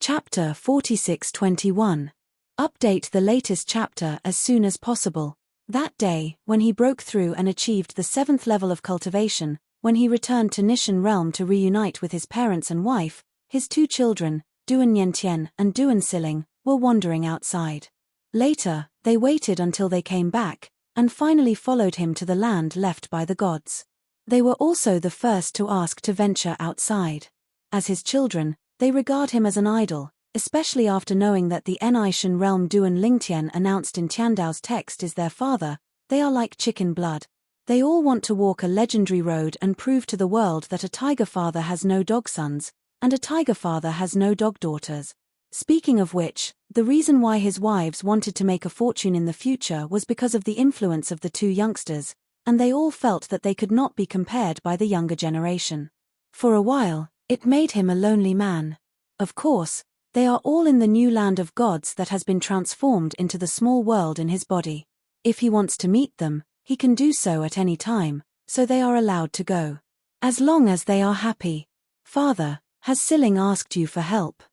Chapter 46:21. Update the latest chapter as soon as possible. That day, when he broke through and achieved the 7th level of cultivation, when he returned to Nishan realm to reunite with his parents and wife, his 2 children, Duan Yentian and Duan Siling, were wandering outside. Later, they waited until they came back, and finally followed him to the land left by the gods. They were also the first to ask to venture outside. As his children, they regard him as an idol, especially after knowing that the Nishan realm Duan Lingtian announced in Tiandao's text is their father. They are like chicken blood. They all want to walk a legendary road and prove to the world that a tiger father has no dog sons, and a tiger father has no dog daughters. Speaking of which, the reason why his wives wanted to make a fortune in the future was because of the influence of the 2 youngsters, and they all felt that they could not be compared by the younger generation. For a while, it made him a lonely man. Of course, they are all in the new land of gods that has been transformed into the small world in his body. If he wants to meet them, he can do so at any time, so they are allowed to go. As long as they are happy. Father, has Siling asked you for help?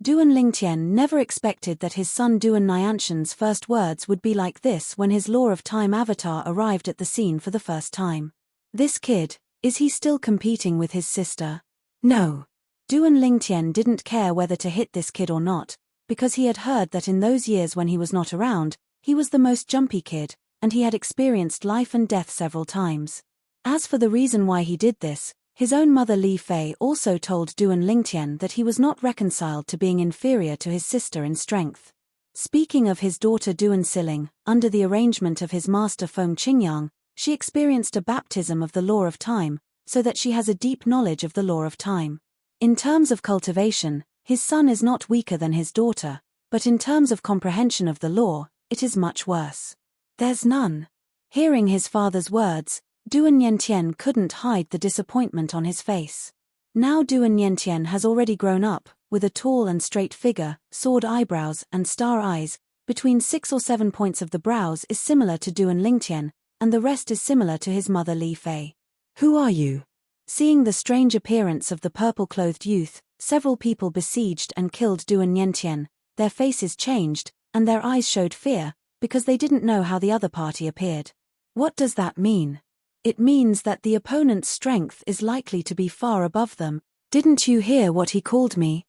Duan Lingtian never expected that his son Duan Nyanshan's first words would be like this when his Law of Time avatar arrived at the scene for the first time. This kid, is he still competing with his sister? No. Duan Lingtian didn't care whether to hit this kid or not, because he had heard that in those years when he was not around, he was the most jumpy kid, and he had experienced life and death several times. As for the reason why he did this, his own mother Li Fei also told Duan Lingtian that he was not reconciled to being inferior to his sister in strength. Speaking of his daughter Duan Siling, under the arrangement of his master Feng Qingyang, she experienced a baptism of the Law of Time, so that she has a deep knowledge of the Law of Time. In terms of cultivation, his son is not weaker than his daughter, but in terms of comprehension of the law, it is much worse. There's none. Hearing his father's words, Duan Yentian couldn't hide the disappointment on his face. Now Duan Yentian has already grown up, with a tall and straight figure, sword eyebrows and star eyes. Between 6 or 7 points of the brows is similar to Duan Lingtian, and the rest is similar to his mother Li Fei. Who are you? Seeing the strange appearance of the purple-clothed youth, several people besieged and killed Duan Yentian. Their faces changed, and their eyes showed fear, because they didn't know how the other party appeared. What does that mean? It means that the opponent's strength is likely to be far above them. Didn't you hear what he called me?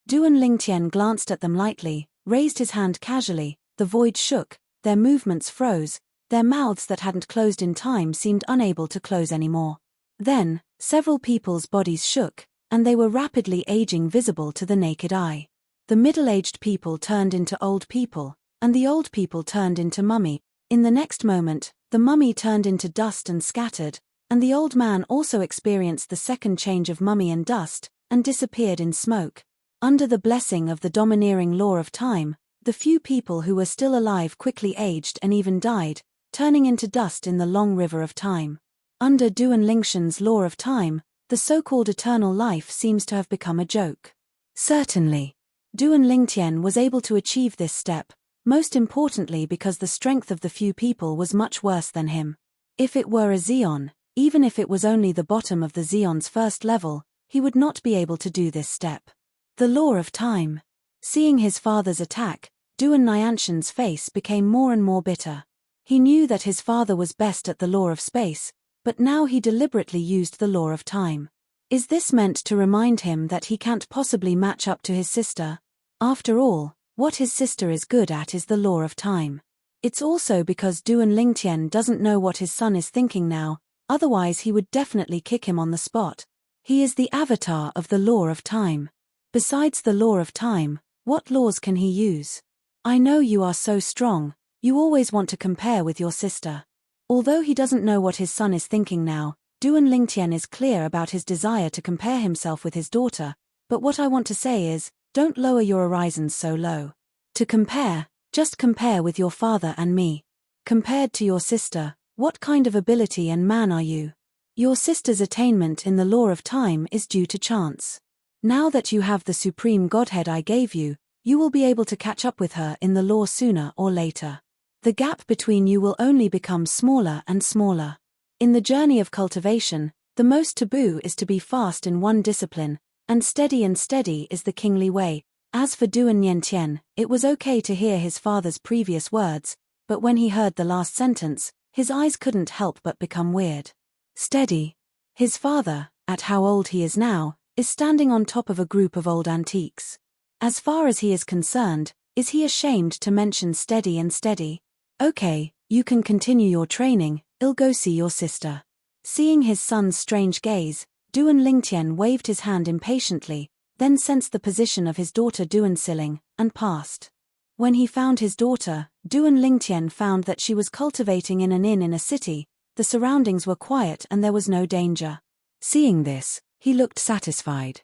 Duan Lingtian glanced at them lightly, raised his hand casually, the void shook, their movements froze, their mouths that hadn't closed in time seemed unable to close anymore. Then, several people's bodies shook, and they were rapidly aging visible to the naked eye. The middle-aged people turned into old people, and the old people turned into mummy. In the next moment, the mummy turned into dust and scattered, and the old man also experienced the second change of mummy and dust, and disappeared in smoke. Under the blessing of the domineering Law of Time, the few people who were still alive quickly aged and even died, turning into dust in the long river of time. Under Duan Lingshan's Law of Time, the so-called eternal life seems to have become a joke. Certainly. Duan Lingtian was able to achieve this step, most importantly because the strength of the few people was much worse than him. If it were a Xeon, even if it was only the bottom of the Xeon's first level, he would not be able to do this step. The Law of Time. Seeing his father's attack, Duan Nyanshan's face became more and more bitter. He knew that his father was best at the Law of Space, but now he deliberately used the Law of Time. Is this meant to remind him that he can't possibly match up to his sister? After all, what his sister is good at is the Law of Time. It's also because Duan Lingtian doesn't know what his son is thinking now, otherwise he would definitely kick him on the spot. He is the avatar of the Law of Time. Besides the Law of Time, what laws can he use? I know you are so strong, you always want to compare with your sister. Although he doesn't know what his son is thinking now, Duan Lingtian is clear about his desire to compare himself with his daughter, but what I want to say is, don't lower your horizons so low. To compare, just compare with your father and me. Compared to your sister, what kind of ability and man are you? Your sister's attainment in the Law of Time is due to chance. Now that you have the supreme godhead I gave you, you will be able to catch up with her in the law sooner or later. The gap between you will only become smaller and smaller. In the journey of cultivation, the most taboo is to be fast in one discipline, and steady is the kingly way. As for Duan Niantian, it was okay to hear his father's previous words, but when he heard the last sentence, his eyes couldn't help but become weird. Steady. His father, at how old he is now, is standing on top of a group of old antiques. As far as he is concerned, is he ashamed to mention steady and steady? Okay, you can continue your training, I'll go see your sister. Seeing his son's strange gaze, Duan Lingtian waved his hand impatiently, then sensed the position of his daughter Duan Siling, and passed. When he found his daughter, Duan Lingtian found that she was cultivating in an inn in a city. The surroundings were quiet and there was no danger. Seeing this, he looked satisfied.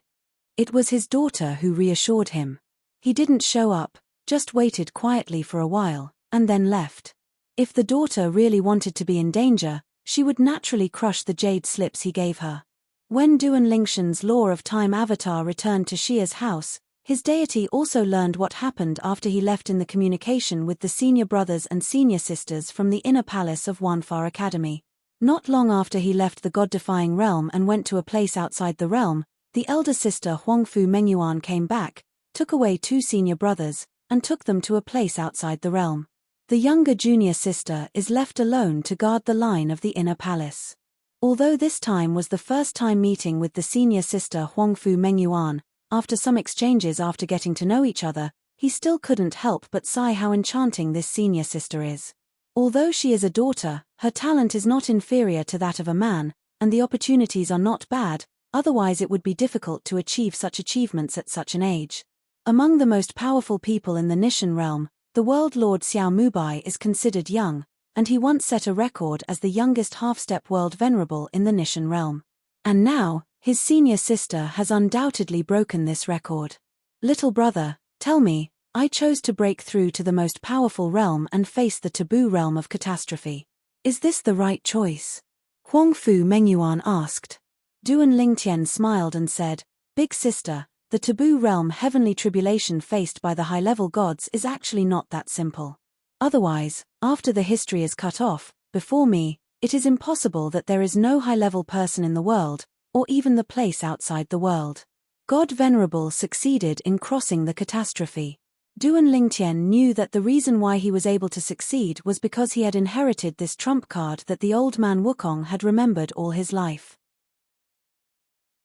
It was his daughter who reassured him. He didn't show up, just waited quietly for a while, and then left. If the daughter really wanted to be in danger, she would naturally crush the jade slips he gave her. When Duan Lingshan's Law of Time avatar returned to Xia's house, his deity also learned what happened after he left in the communication with the senior brothers and senior sisters from the inner palace of Wanfa Academy. Not long after he left the god-defying realm and went to a place outside the realm, the elder sister Huangfu Mengyuan came back, took away 2 senior brothers, and took them to a place outside the realm. The younger junior sister is left alone to guard the line of the inner palace. Although this time was the first time meeting with the senior sister Huangfu Mengyuan, after some exchanges after getting to know each other, he still couldn't help but sigh how enchanting this senior sister is. Although she is a daughter, her talent is not inferior to that of a man, and the opportunities are not bad, otherwise it would be difficult to achieve such achievements at such an age. Among the most powerful people in the Nishan realm, the world lord Xiao Mubai is considered young, and he once set a record as the youngest half-step world venerable in the Nishan realm. And now, his senior sister has undoubtedly broken this record. Little brother, tell me, I chose to break through to the most powerful realm and face the taboo realm of catastrophe. Is this the right choice? Huangfu Mengyuan asked. Duan Lingtian smiled and said, Big sister, the taboo realm heavenly tribulation faced by the high-level gods is actually not that simple. Otherwise, after the history is cut off, before me, it is impossible that there is no high-level person in the world, or even the place outside the world. God Venerable succeeded in crossing the catastrophe. Duan Lingtian knew that the reason why he was able to succeed was because he had inherited this trump card that the old man Wukong had remembered all his life.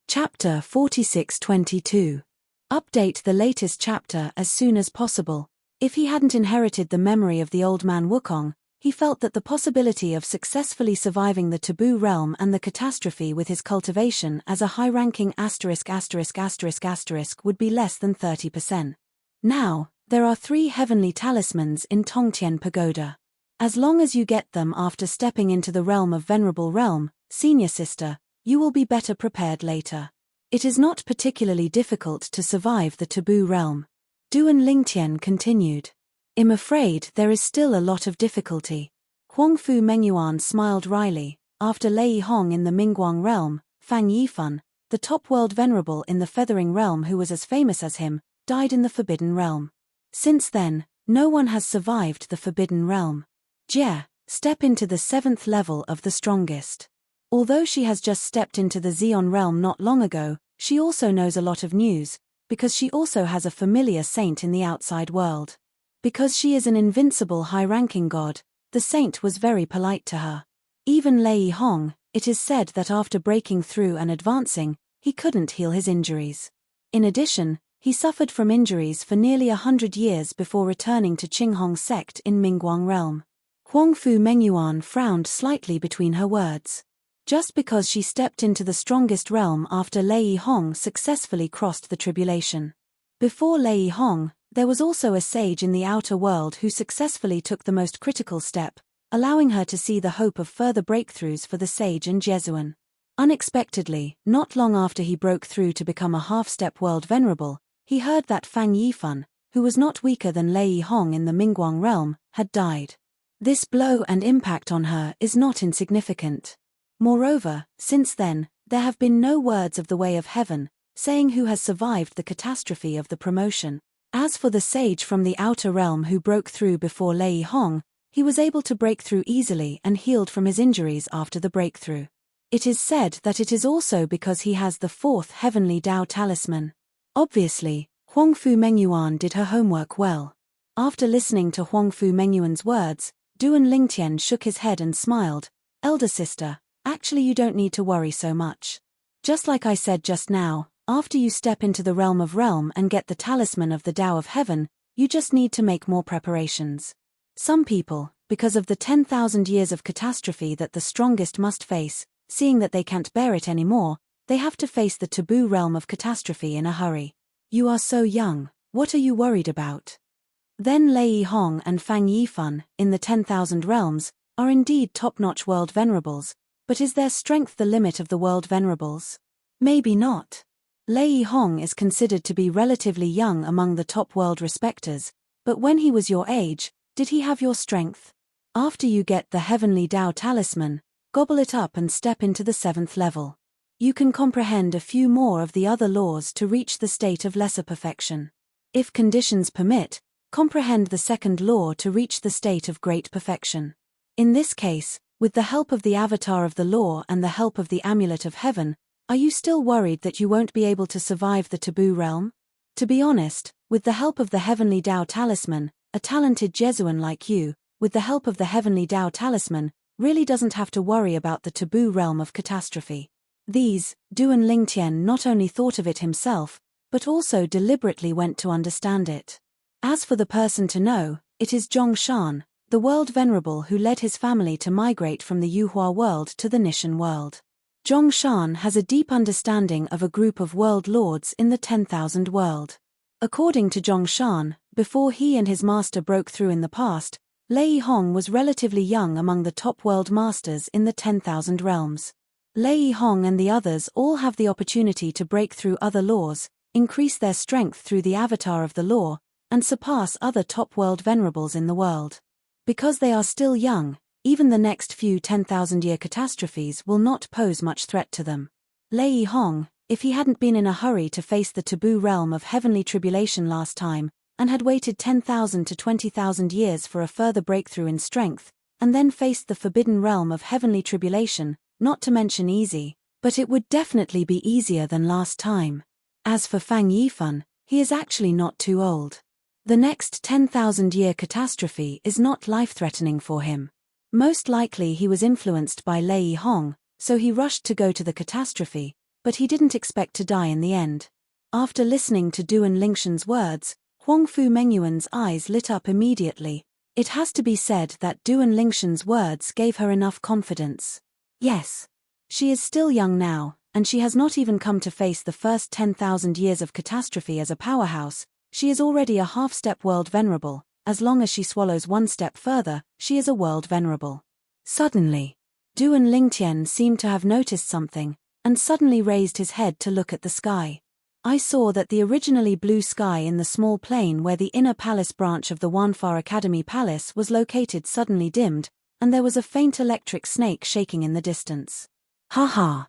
Chapter 4622. Update the latest chapter as soon as possible. If he hadn't inherited the memory of the old man Wukong, he felt that the possibility of successfully surviving the taboo realm and the catastrophe with his cultivation as a high-ranking ***** would be less than 30%. Now, there are 3 heavenly talismans in Tongtian Pagoda. As long as you get them after stepping into the realm of Venerable Realm, senior sister, you will be better prepared later. It is not particularly difficult to survive the taboo realm. Duan Lingtian continued. I'm afraid there is still a lot of difficulty. Huangfu Mengyuan smiled wryly. After Lei Hong in the Mingguang realm, Fang Yifan, the top world venerable in the Feathering realm who was as famous as him, died in the Forbidden realm. Since then, no one has survived the Forbidden realm. Jie, step into the 7th level of the strongest. Although she has just stepped into the Xion realm not long ago, she also knows a lot of news, because she also has a familiar saint in the outside world. Because she is an invincible high-ranking god, the saint was very polite to her. Even Lei Hong, it is said that after breaking through and advancing, he couldn't heal his injuries. In addition, he suffered from injuries for nearly 100 years before returning to Qinghong sect in Mingguang realm. Huangfu Mengyuan frowned slightly between her words. Just because she stepped into the strongest realm after Lei Hong successfully crossed the tribulation. Before Lei Hong, there was also a sage in the outer world who successfully took the most critical step, allowing her to see the hope of further breakthroughs for the sage and Jesuan. Unexpectedly, not long after he broke through to become a half-step world venerable, he heard that Fang Yifan, who was not weaker than Lei Hong in the Mingguang realm, had died. This blow and impact on her is not insignificant. Moreover, since then, there have been no words of the way of heaven, saying who has survived the catastrophe of the promotion. As for the sage from the outer realm who broke through before Lei Hong, he was able to break through easily and healed from his injuries after the breakthrough. It is said that it is also because he has the 4th heavenly Tao talisman. Obviously, Huangfu Mengyuan did her homework well. After listening to Huangfu Mengyuan's words, Duan Lingtian shook his head and smiled. Elder sister, actually you don't need to worry so much. Just like I said just now, after you step into the realm of realm and get the talisman of the Tao of Heaven, you just need to make more preparations. Some people, because of the 10,000 years of catastrophe that the strongest must face, seeing that they can't bear it anymore, they have to face the taboo realm of catastrophe in a hurry. You are so young, what are you worried about? Then Lei Hong and Fang Yifan, in the 10,000 realms, are indeed top-notch world venerables, but is their strength the limit of the world venerables? Maybe not. Lei Hong is considered to be relatively young among the top world respecters, but when he was your age, did he have your strength? After you get the heavenly Tao talisman, gobble it up and step into the 7th level. You can comprehend a few more of the other laws to reach the state of lesser perfection. If conditions permit, comprehend the 2nd law to reach the state of great perfection. In this case, with the help of the avatar of the law and the help of the amulet of heaven, are you still worried that you won't be able to survive the taboo realm? To be honest, with the help of the heavenly Tao talisman, a talented Jesuan like you, with the help of the heavenly Tao talisman, really doesn't have to worry about the taboo realm of catastrophe. Duan Lingtian not only thought of it himself, but also deliberately went to understand it. As for the person to know, it is Zhongshan, the world venerable who led his family to migrate from the Yuhua world to the Nishan world. Zhongshan has a deep understanding of a group of world lords in the 10,000 world. According to Zhongshan, before he and his master broke through in the past, Lei Hong was relatively young among the top world masters in the 10,000 realms. Lei Hong and the others all have the opportunity to break through other laws, increase their strength through the avatar of the law, and surpass other top world venerables in the world. Because they are still young, even the next few 10,000-year catastrophes will not pose much threat to them. Lei Hong, if he hadn't been in a hurry to face the taboo realm of heavenly tribulation last time, and had waited 10,000 to 20,000 years for a further breakthrough in strength, and then faced the forbidden realm of heavenly tribulation, not to mention easy, but it would definitely be easier than last time. As for Fang Yifan, he is actually not too old. The next 10,000-year catastrophe is not life-threatening for him. Most likely he was influenced by Lei Hong, so he rushed to go to the catastrophe, but he didn't expect to die in the end. After listening to Duan Lingtian's words, Huangfu Mengyuan's eyes lit up immediately. It has to be said that Duan Lingtian's words gave her enough confidence. Yes. She is still young now, and she has not even come to face the first 10,000 years of catastrophe as a powerhouse. She is already a half-step world venerable. As long as she swallows one step further, she is a world venerable. Suddenly, Duan Lingtian seemed to have noticed something, and suddenly raised his head to look at the sky. I saw that the originally blue sky in the small plain where the inner palace branch of the Wanfa Academy Palace was located suddenly dimmed, and there was a faint electric snake shaking in the distance. Haha.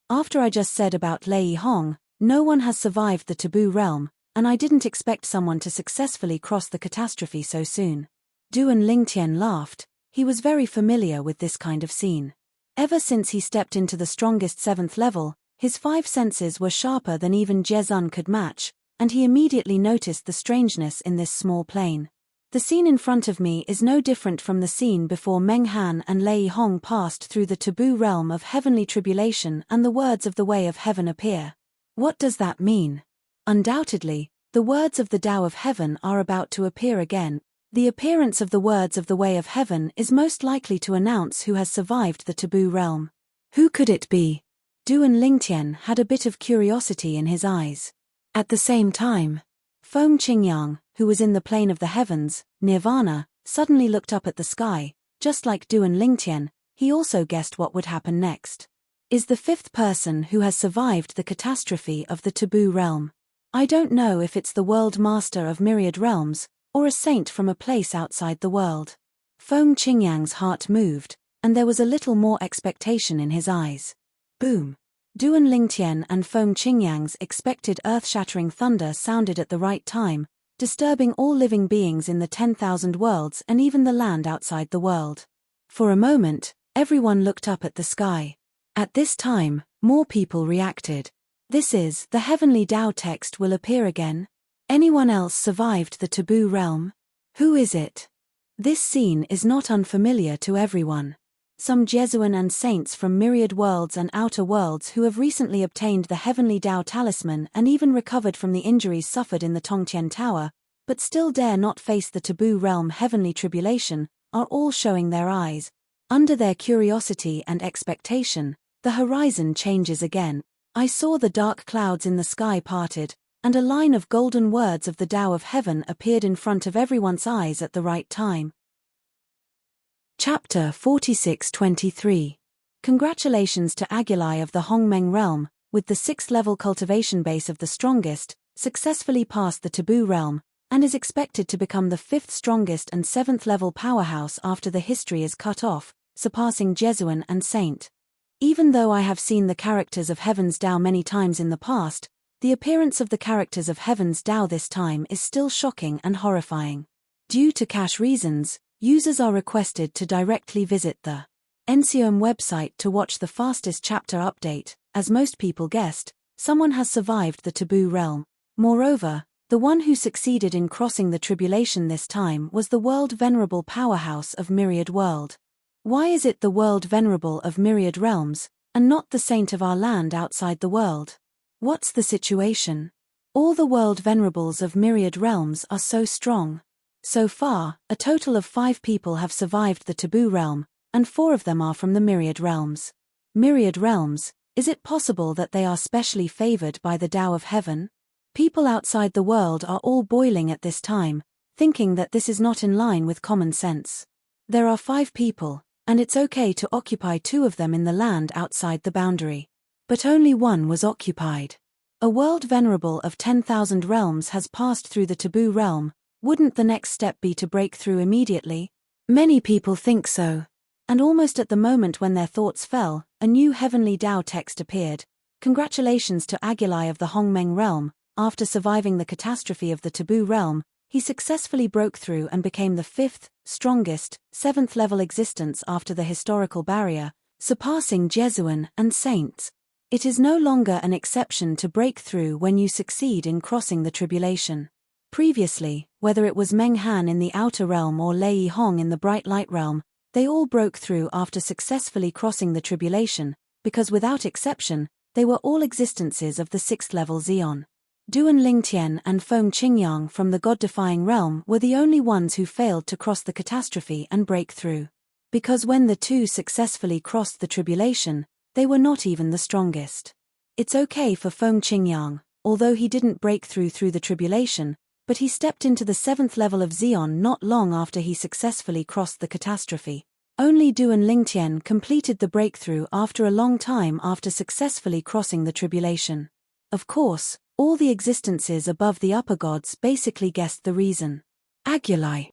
After I just said about Lei Hong, no one has survived the taboo realm, and I didn't expect someone to successfully cross the catastrophe so soon. Duan Lingtian laughed. He was very familiar with this kind of scene. Ever since he stepped into the strongest 7th level, his 5 senses were sharper than even Jezun could match, and he immediately noticed the strangeness in this small plain. The scene in front of me is no different from the scene before Meng Han and Lei Hong passed through the taboo realm of heavenly tribulation and the words of the way of heaven appear. What does that mean? Undoubtedly, the words of the Tao of Heaven are about to appear again. The appearance of the words of the way of heaven is most likely to announce who has survived the taboo realm. Who could it be? Duan Lingtian had a bit of curiosity in his eyes. At the same time, Feng Qingyang, who was in the plane of the heavens, Nirvana, suddenly looked up at the sky. Just like Duan Lingtian, he also guessed what would happen next. Is the 5th person who has survived the catastrophe of the taboo realm. I don't know if it's the world master of myriad realms, or a saint from a place outside the world. Feng Qingyang's heart moved, and there was a little more expectation in his eyes. Boom! Duan Lingtian and Feng Qingyang's expected earth-shattering thunder sounded at the right time, disturbing all living beings in the 10,000 worlds and even the land outside the world. For a moment, everyone looked up at the sky. At this time, more people reacted. This is, the heavenly Tao text will appear again? Anyone else survived the taboo realm? Who is it? This scene is not unfamiliar to everyone. Some Jesuan and saints from myriad worlds and outer worlds who have recently obtained the heavenly Tao talisman and even recovered from the injuries suffered in the Tongtian Tower, but still dare not face the taboo realm heavenly tribulation, are all showing their eyes. Under their curiosity and expectation, the horizon changes again. I saw the dark clouds in the sky parted, and a line of golden words of the Tao of Heaven appeared in front of everyone's eyes at the right time. Chapter 46-23. Congratulations to Agilai of the Hongmeng realm, with the 6th level cultivation base of the strongest, successfully passed the taboo realm, and is expected to become the 5th strongest and 7th level powerhouse after the history is cut off, surpassing Jesuan and Saint. Even though I have seen the characters of Heaven's Tao many times in the past, the appearance of the characters of Heaven's Tao this time is still shocking and horrifying. Due to cache reasons, users are requested to directly visit the NCOM website to watch the fastest chapter update. As most people guessed, someone has survived the taboo realm. Moreover, the one who succeeded in crossing the tribulation this time was the world venerable powerhouse of Myriad World. Why is it the world venerable of Myriad Realms, and not the saint of our land outside the world? What's the situation? All the world venerables of Myriad Realms are so strong. So far, a total of 5 people have survived the taboo realm, and 4 of them are from the Myriad Realms. Myriad Realms, is it possible that they are specially favored by the Tao of Heaven? People outside the world are all boiling at this time, thinking that this is not in line with common sense. There are 5 people, and it's okay to occupy 2 of them in the land outside the boundary. But only 1 was occupied. A world venerable of 10,000 realms has passed through the taboo realm. Wouldn't the next step be to break through immediately? Many people think so. And almost at the moment when their thoughts fell, a new heavenly Tao text appeared. Congratulations to Agilai of the Hongmeng realm. After surviving the catastrophe of the taboo realm, he successfully broke through and became the 5th, strongest, 7th level existence after the historical barrier, surpassing Jesuan and saints. It is no longer an exception to break through when you succeed in crossing the tribulation. Previously, whether it was Meng Han in the outer realm or Lei Hong in the bright light realm, they all broke through after successfully crossing the tribulation, because without exception, they were all existences of the 6th level Xion. Duan Lingtian and Feng Qingyang from the god-defying realm were the only ones who failed to cross the catastrophe and break through. Because when the 2 successfully crossed the tribulation, they were not even the strongest. It's okay for Feng Qingyang, although he didn't break through the tribulation, but he stepped into the 7th level of Xion not long after he successfully crossed the catastrophe. Only Duan Lingtian completed the breakthrough after a long time after successfully crossing the tribulation. Of course, all the existences above the upper gods basically guessed the reason. Agilai.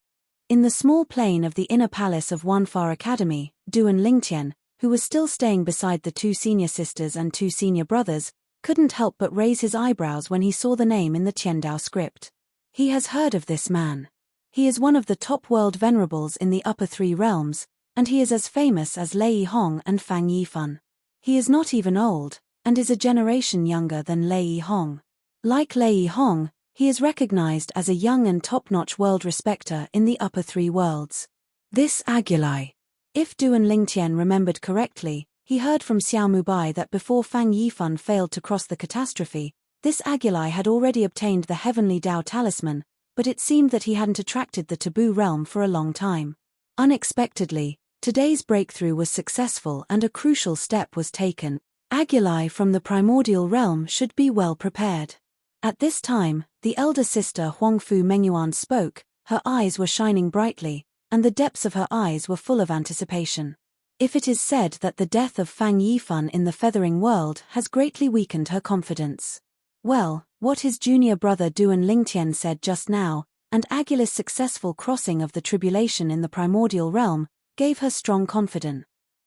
In the small plain of the inner palace of Wanfa Academy, Duan Lingtian, who was still staying beside the 2 senior sisters and 2 senior brothers, couldn't help but raise his eyebrows when he saw the name in the Tiandao script. He has heard of this man. He is one of the top world venerables in the upper 3 realms, and he is as famous as Lei Hong and Fang Yifan. He is not even old, and is a generation younger than Lei Hong. Like Lei Hong, he is recognized as a young and top-notch world respecter in the upper 3 worlds. This Agilai. If Duan Lingtian remembered correctly, he heard from Xiao Mubai that before Fang Yifan failed to cross the catastrophe, this Agilai had already obtained the heavenly Tao talisman, but it seemed that he hadn't attracted the taboo realm for a long time. Unexpectedly, today's breakthrough was successful and a crucial step was taken. Agilai from the primordial realm should be well prepared. At this time, the elder sister Huangfu Mengyuan spoke, her eyes were shining brightly, and the depths of her eyes were full of anticipation. If it is said that the death of Fang Yifan in the feathering world has greatly weakened her confidence. Well, what his junior brother Duan Lingtian said just now, and Agilai's successful crossing of the tribulation in the primordial realm, gave her strong confidence.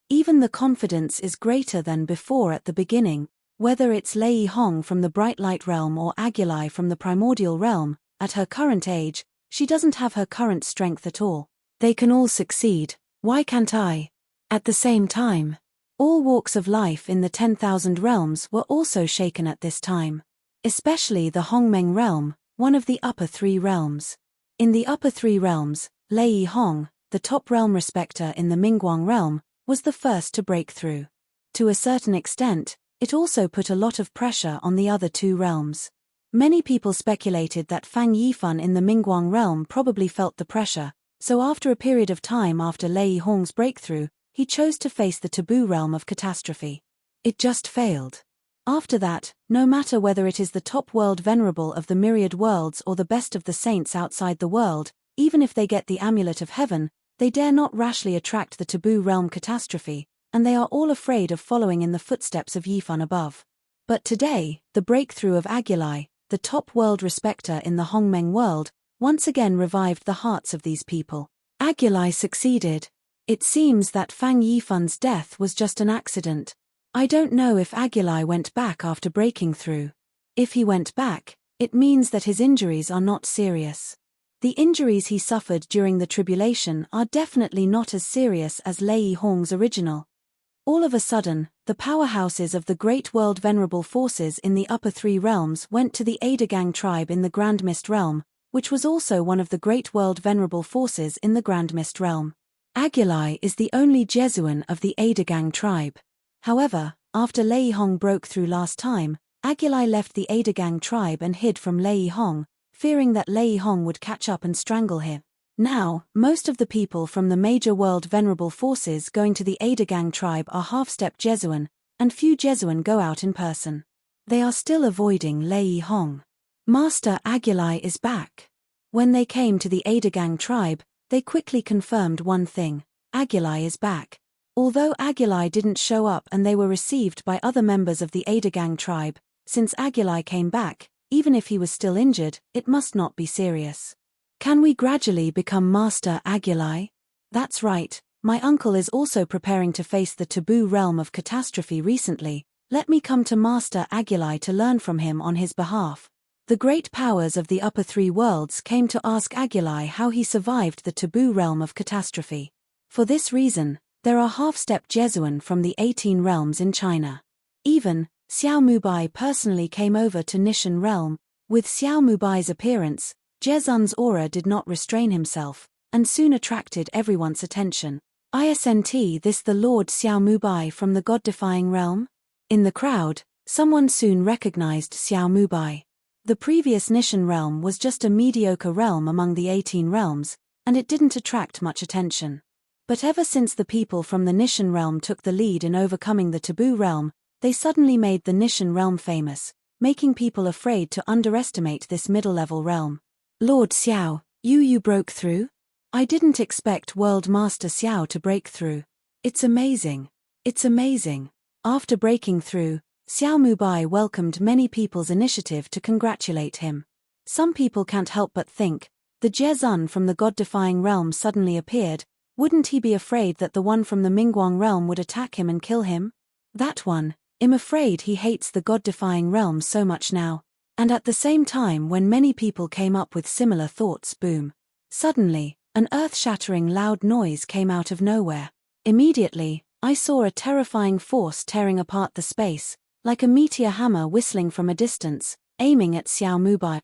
Even the confidence is greater than before at the beginning, whether it's Lei Hong from the bright light realm or Agilai from the primordial realm. At her current age, she doesn't have her current strength at all. They can all succeed, why can't I? At the same time, all walks of life in the 10,000 realms were also shaken at this time. Especially the Hongmeng realm, one of the upper three realms. In the upper three realms, Lei Hong, the top realm respecter in the Mingguang realm, was the first to break through. To a certain extent, it also put a lot of pressure on the other two realms. Many people speculated that Fang Yifan in the Mingguang realm probably felt the pressure, so after a period of time after Lei Hong's breakthrough, he chose to face the taboo realm of catastrophe. It just failed. After that, no matter whether it is the top world venerable of the myriad worlds or the best of the saints outside the world, even if they get the amulet of heaven, they dare not rashly attract the taboo realm catastrophe, and they are all afraid of following in the footsteps of Yifan above. But today, the breakthrough of Agilai, the top world respecter in the Hongmeng world, once again revived the hearts of these people. Agilai succeeded. It seems that Fang Yifan's death was just an accident. I don't know if Agilai went back after breaking through. If he went back, it means that his injuries are not serious. The injuries he suffered during the tribulation are definitely not as serious as Lei Hong's original. All of a sudden, the powerhouses of the Great World Venerable Forces in the upper three realms went to the Adagang tribe in the Grand Mist realm, which was also one of the Great World Venerable Forces in the Grand Mist realm. Agilai is the only Jesuan of the Adagang tribe. However, after Lei Hong broke through last time, Agilai left the Adagang tribe and hid from Lei Hong, fearing that Lei Hong would catch up and strangle him. Now, most of the people from the major world venerable forces going to the Adagang tribe are half-step Jesuan, and few Jesuan go out in person. They are still avoiding Lei Hong. Master Agilai is back. When they came to the Adagang tribe, they quickly confirmed one thing: Agilai is back. Although Agilai didn't show up and they were received by other members of the Adagang tribe, since Agilai came back, even if he was still injured, it must not be serious. Can we gradually become Master Agilai? That's right, my uncle is also preparing to face the taboo realm of catastrophe recently. Let me come to Master Agilai to learn from him on his behalf. The great powers of the upper three worlds came to ask Agilai how he survived the taboo realm of catastrophe. For this reason, there are half-step Jesuan from the 18 realms in China. Even, Xiao Mubai personally came over to Nishan realm. With Xiao Mubai's appearance, Jezun's aura did not restrain himself, and soon attracted everyone's attention. Isn't this the Lord Xiao Mubai from the god-defying realm? In the crowd, someone soon recognized Xiao Mubai. The previous Nishan realm was just a mediocre realm among the 18 realms, and it didn't attract much attention. But ever since the people from the Nishan realm took the lead in overcoming the taboo realm, they suddenly made the Nishan realm famous, making people afraid to underestimate this middle-level realm. Lord Xiao, you broke through? I didn't expect World Master Xiao to break through. It's amazing. It's amazing. After breaking through, Xiao Mubai welcomed many people's initiative to congratulate him. Some people can't help but think, the Jezun from the god-defying realm suddenly appeared. Wouldn't he be afraid that the one from the Mingguang realm would attack him and kill him? That one, I'm afraid he hates the god-defying realm so much now. And at the same time when many people came up with similar thoughts, boom. Suddenly, an earth-shattering loud noise came out of nowhere. Immediately, I saw a terrifying force tearing apart the space, like a meteor hammer whistling from a distance, aiming at Xiao Mubai.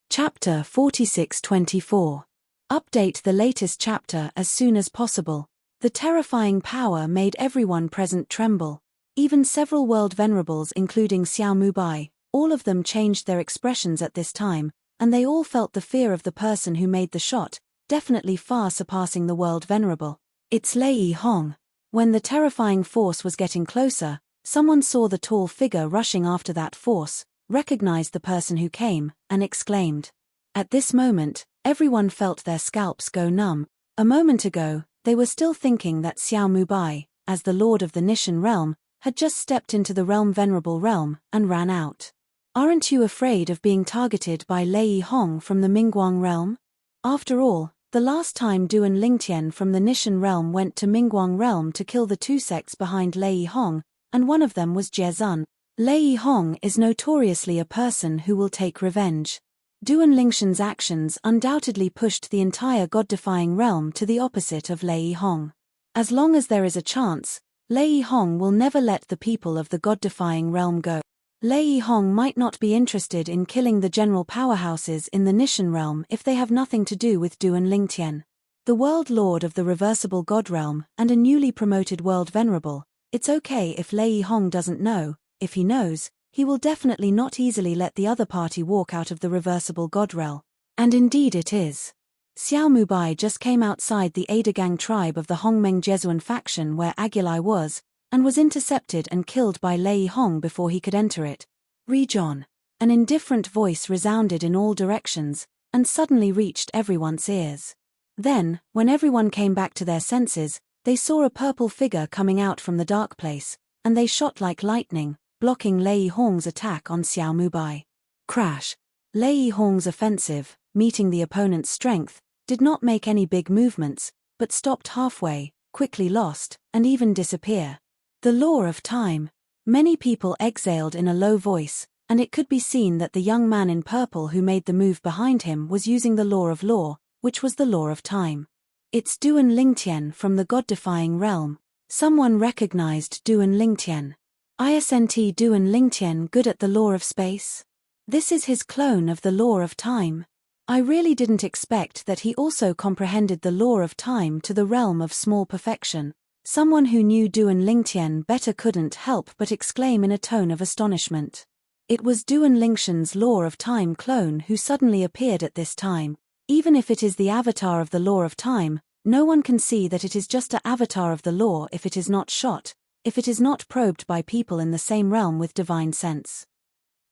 Chapter 46-24. Update the latest chapter as soon as possible. The terrifying power made everyone present tremble. Even several world venerables including Xiao Mubai, all of them changed their expressions at this time, and they all felt the fear of the person who made the shot, definitely far surpassing the world venerable. It's Lei Hong. When the terrifying force was getting closer, someone saw the tall figure rushing after that force, recognized the person who came, and exclaimed. At this moment, everyone felt their scalps go numb. A moment ago, they were still thinking that Xiao Mubai, as the lord of the Nishan realm, had just stepped into the realm venerable realm, and ran out. Aren't you afraid of being targeted by Lei Hong from the Mingguang realm? After all, the last time Duan Lingtian from the Nishan realm went to Mingguang realm to kill the two sects behind Lei Hong, and one of them was Jezun. Lei Hong is notoriously a person who will take revenge. Duan Lingshan's actions undoubtedly pushed the entire god-defying realm to the opposite of Lei Hong. As long as there is a chance, Lei Hong will never let the people of the god-defying realm go. Lei Hong might not be interested in killing the general powerhouses in the Nishan realm if they have nothing to do with Duan Lingtian. The world lord of the reversible god realm and a newly promoted world venerable. It's okay if Lei Hong doesn't know. If he knows, he will definitely not easily let the other party walk out of the reversible god realm. And indeed it is. Xiao Mubai just came outside the Adagang tribe of the Hongmeng Jesuan faction where Agilai was, and was intercepted and killed by Lei Hong before he could enter it. Rejon. An indifferent voice resounded in all directions, and suddenly reached everyone's ears. Then, when everyone came back to their senses, they saw a purple figure coming out from the dark place, and they shot like lightning, blocking Lei Hong's attack on Xiao Mubai. Crash. Lei Hong's offensive, meeting the opponent's strength, did not make any big movements, but stopped halfway, quickly lost, and even disappear. The law of time. Many people exhaled in a low voice, and it could be seen that the young man in purple who made the move behind him was using the law of law, which was the law of time. It's Duan Lingtian from the god-defying realm. Someone recognized Duan Lingtian. Isn't Duan Lingtian good at the law of space? This is his clone of the law of time. I really didn't expect that he also comprehended the law of time to the realm of small perfection. Someone who knew Duan Lingtian better couldn't help but exclaim in a tone of astonishment. It was Duan Lingtian's law of time clone who suddenly appeared at this time. Even if it is the avatar of the law of time, no one can see that it is just an avatar of the law if it is not shot, if it is not probed by people in the same realm with divine sense.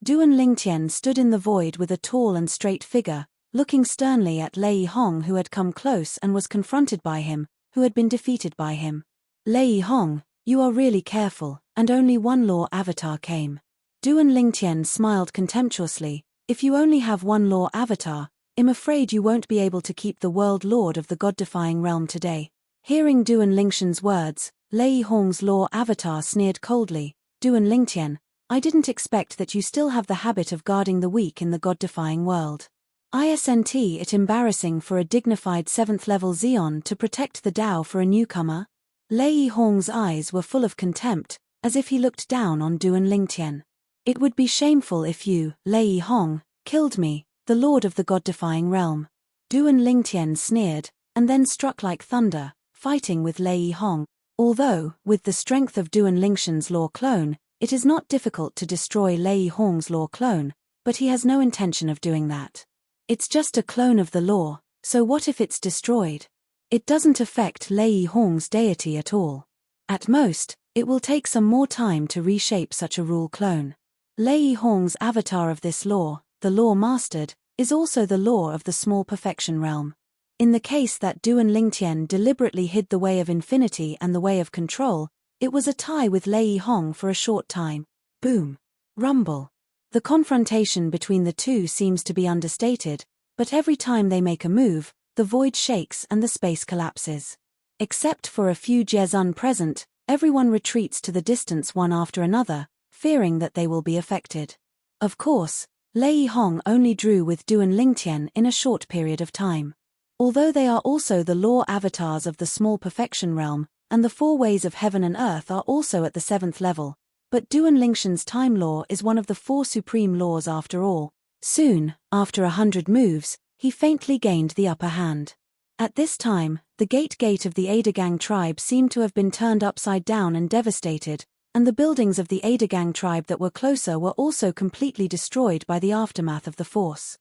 Duan Lingtian stood in the void with a tall and straight figure, looking sternly at Lei Hong who had come close and was confronted by him, who had been defeated by him. Lei Hong, you are really careful, and only one law avatar came. Duan Lingtian smiled contemptuously. If you only have one law avatar, I'm afraid you won't be able to keep the world lord of the god-defying realm today. Hearing Duan Lingtian's words, Lei Hong's law avatar sneered coldly. Duan Lingtian, I didn't expect that you still have the habit of guarding the weak in the god-defying world. Isn't it embarrassing for a dignified 7th level Xeon to protect the Tao for a newcomer? Lei Hong's eyes were full of contempt, as if he looked down on Duan Lingtian. It would be shameful if you, Lei Hong, killed me, the lord of the god-defying realm. Duan Lingtian sneered, and then struck like thunder, fighting with Lei Hong. Although, with the strength of Duan Lingtian's law clone, it is not difficult to destroy Lei Hong's law clone, but he has no intention of doing that. It's just a clone of the law, so what if it's destroyed? It doesn't affect Lei Hong's deity at all. At most, it will take some more time to reshape such a rule clone. Lei Hong's avatar of this law, the law mastered, is also the law of the small perfection realm. In the case that Duan Lingtian deliberately hid the way of infinity and the way of control, it was a tie with Lei Hong for a short time. Boom. Rumble. The confrontation between the two seems to be understated, but every time they make a move, the void shakes and the space collapses. Except for a few Jezun present, everyone retreats to the distance one after another, fearing that they will be affected. Of course, Lei Hong only drew with Duan Lingtian in a short period of time. Although they are also the law avatars of the small perfection realm, and the 4 ways of heaven and earth are also at the 7th level, but Duan Lingtian's time law is one of the 4 supreme laws after all. Soon, after 100 moves, he faintly gained the upper hand. At this time, the gate of the Adagang tribe seemed to have been turned upside down and devastated, and the buildings of the Adagang tribe that were closer were also completely destroyed by the aftermath of the force.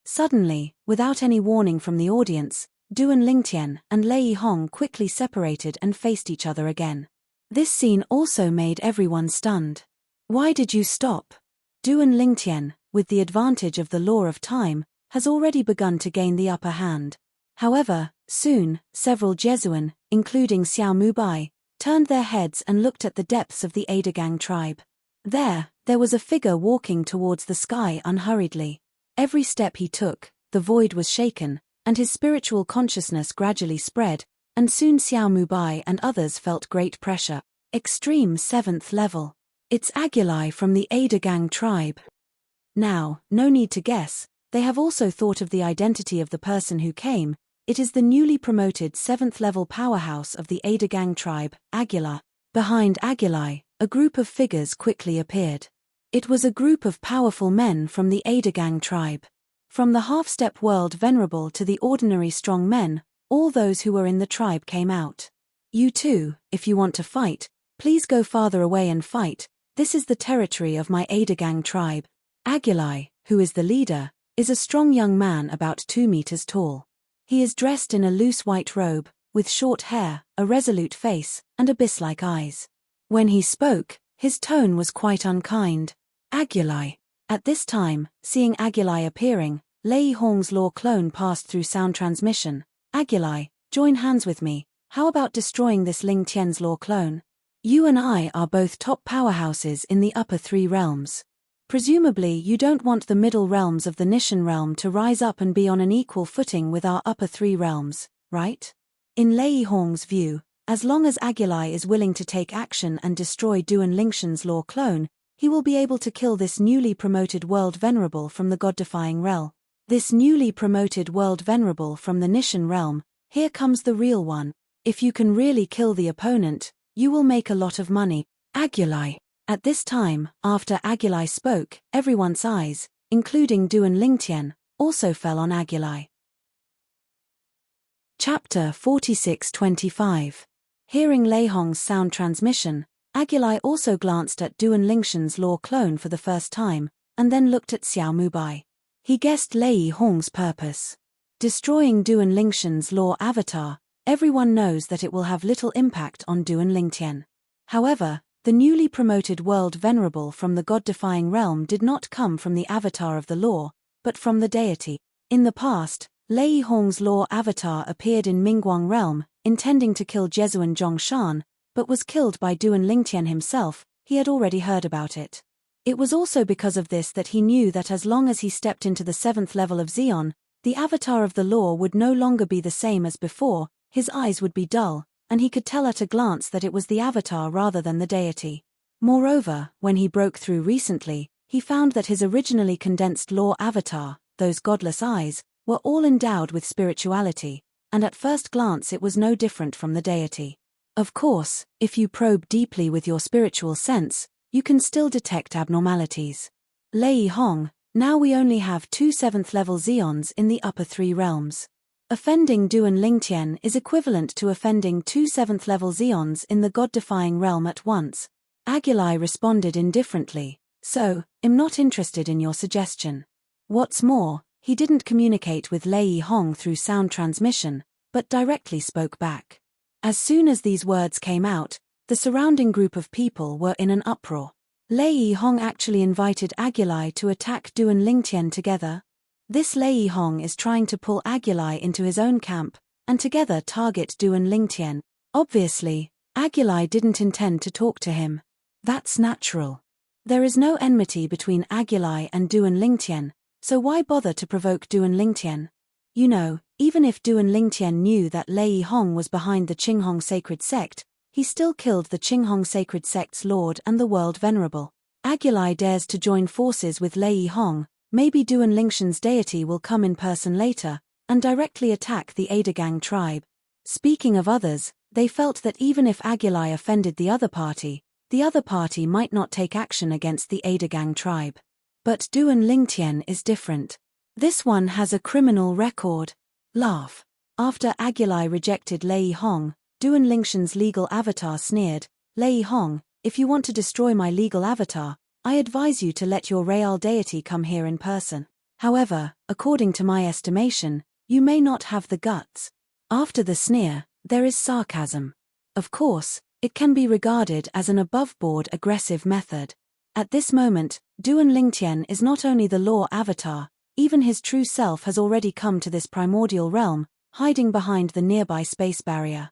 Suddenly, without any warning from the audience, Duan Lingtian and Lei Hong quickly separated and faced each other again. This scene also made everyone stunned. Why did you stop? Duan Lingtian, with the advantage of the law of time, has already begun to gain the upper hand. However, soon, several Jesuan, including Xiao Mubai, turned their heads and looked at the depths of the Adagang tribe. There was a figure walking towards the sky unhurriedly. Every step he took, the void was shaken, and his spiritual consciousness gradually spread, and soon Xiao Mubai and others felt great pressure. Extreme 7th level. It's Agilai from the Adagang tribe. Now, no need to guess, they have also thought of the identity of the person who came. It is the newly promoted 7th level powerhouse of the Adagang tribe, Agilai. Behind Agilai, a group of figures quickly appeared. It was a group of powerful men from the Adagang tribe. From the half-step world venerable to the ordinary strong men, all those who were in the tribe came out. You too, if you want to fight, please go farther away and fight. This is the territory of my Adagang tribe. Agilai, who is the leader, is a strong young man about 2 meters tall. He is dressed in a loose white robe, with short hair, a resolute face, and abyss-like eyes. When he spoke, his tone was quite unkind. Agilai. At this time, seeing Agilai appearing, Lei Hong's law clone passed through sound transmission. Agilai, join hands with me. How about destroying this Ling Tian's law clone? You and I are both top powerhouses in the upper 3 realms. Presumably you don't want the middle realms of the Nishan realm to rise up and be on an equal footing with our upper 3 realms, right? In Lei Hong's view, as long as Agilai is willing to take action and destroy Duan Lingshan's law clone, he will be able to kill this newly promoted world venerable from the god-defying realm. This newly promoted world venerable from the Nishan realm, here comes the real one. If you can really kill the opponent, you will make a lot of money. Agilai. At this time, after Agilai spoke, everyone's eyes, including Duan Lingtian, also fell on Agilai. Chapter 46-25. Hearing Lei Hong's sound transmission, Agilai also glanced at Duan Lingshan's law clone for the first time, and then looked at Xiao Mubai. He guessed Lei Hong's purpose. Destroying Duan Lingshan's law avatar, everyone knows that it will have little impact on Duan Lingtian. However, the newly promoted world venerable from the god-defying realm did not come from the avatar of the law, but from the deity. In the past, Lei Hong's law avatar appeared in Mingguang realm, intending to kill Jesuan Zhongshan, but was killed by Duan Lingtian himself. He had already heard about it. It was also because of this that he knew that as long as he stepped into the 7th level of Xion, the avatar of the law would no longer be the same as before, his eyes would be dull, and he could tell at a glance that it was the avatar rather than the deity. Moreover, when he broke through recently, he found that his originally condensed law avatar, those godless eyes, were all endowed with spirituality, and at first glance it was no different from the deity. Of course, if you probe deeply with your spiritual sense, you can still detect abnormalities. Lei Hong, now we only have 2 7th-level Xions in the upper 3 realms. Offending Duan Lingtian is equivalent to offending 2 7th-level Xions in the god-defying realm at once. Agilai responded indifferently, so, I'm not interested in your suggestion. What's more, he didn't communicate with Lei Hong through sound transmission, but directly spoke back. As soon as these words came out, the surrounding group of people were in an uproar. Lei Hong actually invited Agilai to attack Duan Lingtian together. This Lei Hong is trying to pull Agilai into his own camp, and together target Duan Lingtian. Obviously, Agilai didn't intend to talk to him. That's natural. There is no enmity between Agilai and Duan Lingtian, so why bother to provoke Duan Lingtian? You know, even if Duan Lingtian knew that Lei Hong was behind the Qinghong sacred sect, he still killed the Qinghong sacred sect's lord and the world venerable. Agilai dares to join forces with Lei Hong. Maybe Duan Lingshan's deity will come in person later, and directly attack the Adagang tribe. Speaking of others, they felt that even if Agilai offended the other party might not take action against the Adagang tribe. But Duan Lingtian is different. This one has a criminal record. Laugh. After Agilai rejected Lei Hong, Duan Lingshan's legal avatar sneered, Lei Hong, if you want to destroy my legal avatar, I advise you to let your real deity come here in person. However, according to my estimation, you may not have the guts. After the sneer, there is sarcasm. Of course, it can be regarded as an above-board aggressive method. At this moment, Duan Lingtian is not only the law avatar, even his true self has already come to this primordial realm, hiding behind the nearby space barrier.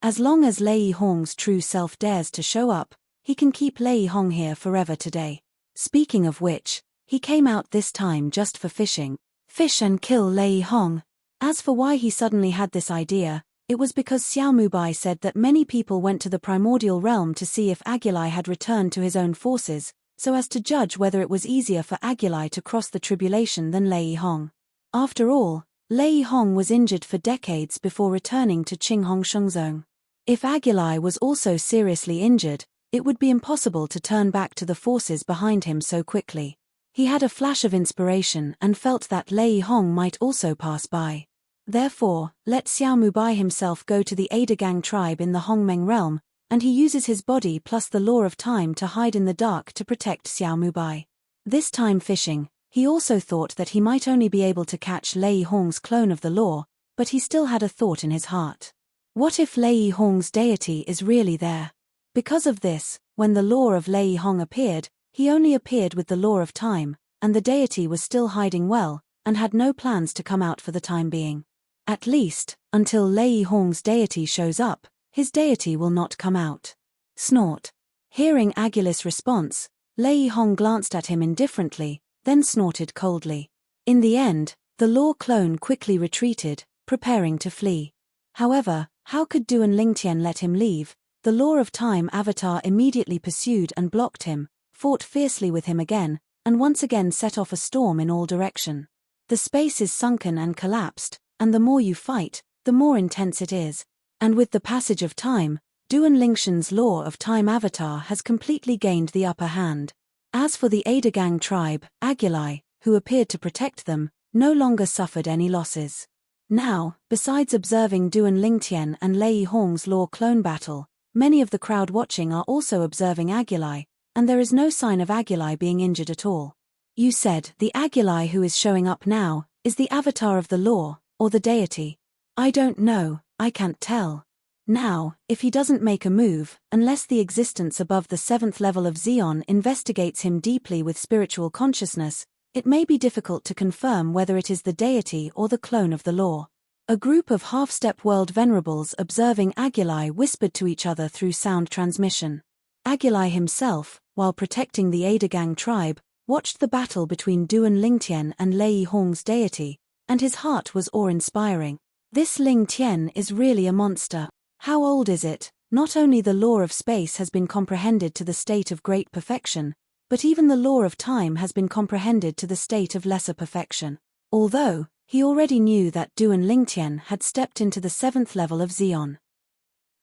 As long as Lei Hong's true self dares to show up, he can keep Lei Hong here forever today. Speaking of which, he came out this time just for fishing. Fish and kill Lei Hong. As for why he suddenly had this idea, it was because Xiao Mubai said that many people went to the primordial realm to see if Agilai had returned to his own forces, so as to judge whether it was easier for Agilai to cross the tribulation than Lei Hong. After all, Lei Hong was injured for decades before returning to Qinghong Shengzong. If Agilai was also seriously injured, It would be impossible to turn back to the forces behind him so quickly. He had a flash of inspiration and felt that Lei Hong might also pass by. Therefore, let Xiao Mubai himself go to the Adagang tribe in the Hongmeng realm, and he uses his body plus the law of time to hide in the dark to protect Xiao Mubai. This time fishing, he also thought that he might only be able to catch Lei Hong's clone of the law, but he still had a thought in his heart. What if Lei Hong's deity is really there? Because of this, when the law of Lei Hong appeared, he only appeared with the law of time, and the deity was still hiding well, and had no plans to come out for the time being. At least, until Lei Hong's deity shows up, his deity will not come out. Snort. Hearing Agul's response, Lei Hong glanced at him indifferently, then snorted coldly. In the end, the law clone quickly retreated, preparing to flee. However, how could Duan Lingtian let him leave? The law of time avatar immediately pursued and blocked him, fought fiercely with him again, and once again set off a storm in all direction. The space is sunken and collapsed, and the more you fight, the more intense it is. And with the passage of time, Duan Lingtian's law of time avatar has completely gained the upper hand. As for the Adagang tribe, Aguli, who appeared to protect them, no longer suffered any losses. Now, besides observing Duan Lingtian and Lei Hong's law clone battle, many of the crowd watching are also observing Aguli, and there is no sign of Aguli being injured at all. You said the Aguli who is showing up now is the avatar of the law, or the deity. I don't know, I can't tell. Now, if he doesn't make a move, unless the existence above the 7th level of Xeon investigates him deeply with spiritual consciousness, it may be difficult to confirm whether it is the deity or the clone of the law. A group of half-step world venerables observing Aguli whispered to each other through sound transmission. Aguli himself, while protecting the Adagang tribe, watched the battle between Duan Lingtian and Lei Hong's deity, and his heart was awe-inspiring. This Ling Tian is really a monster. How old is it? Not only the law of space has been comprehended to the state of great perfection, but even the law of time has been comprehended to the state of lesser perfection. Although, he already knew that Duan Lingtian had stepped into the 7th level of Xeon.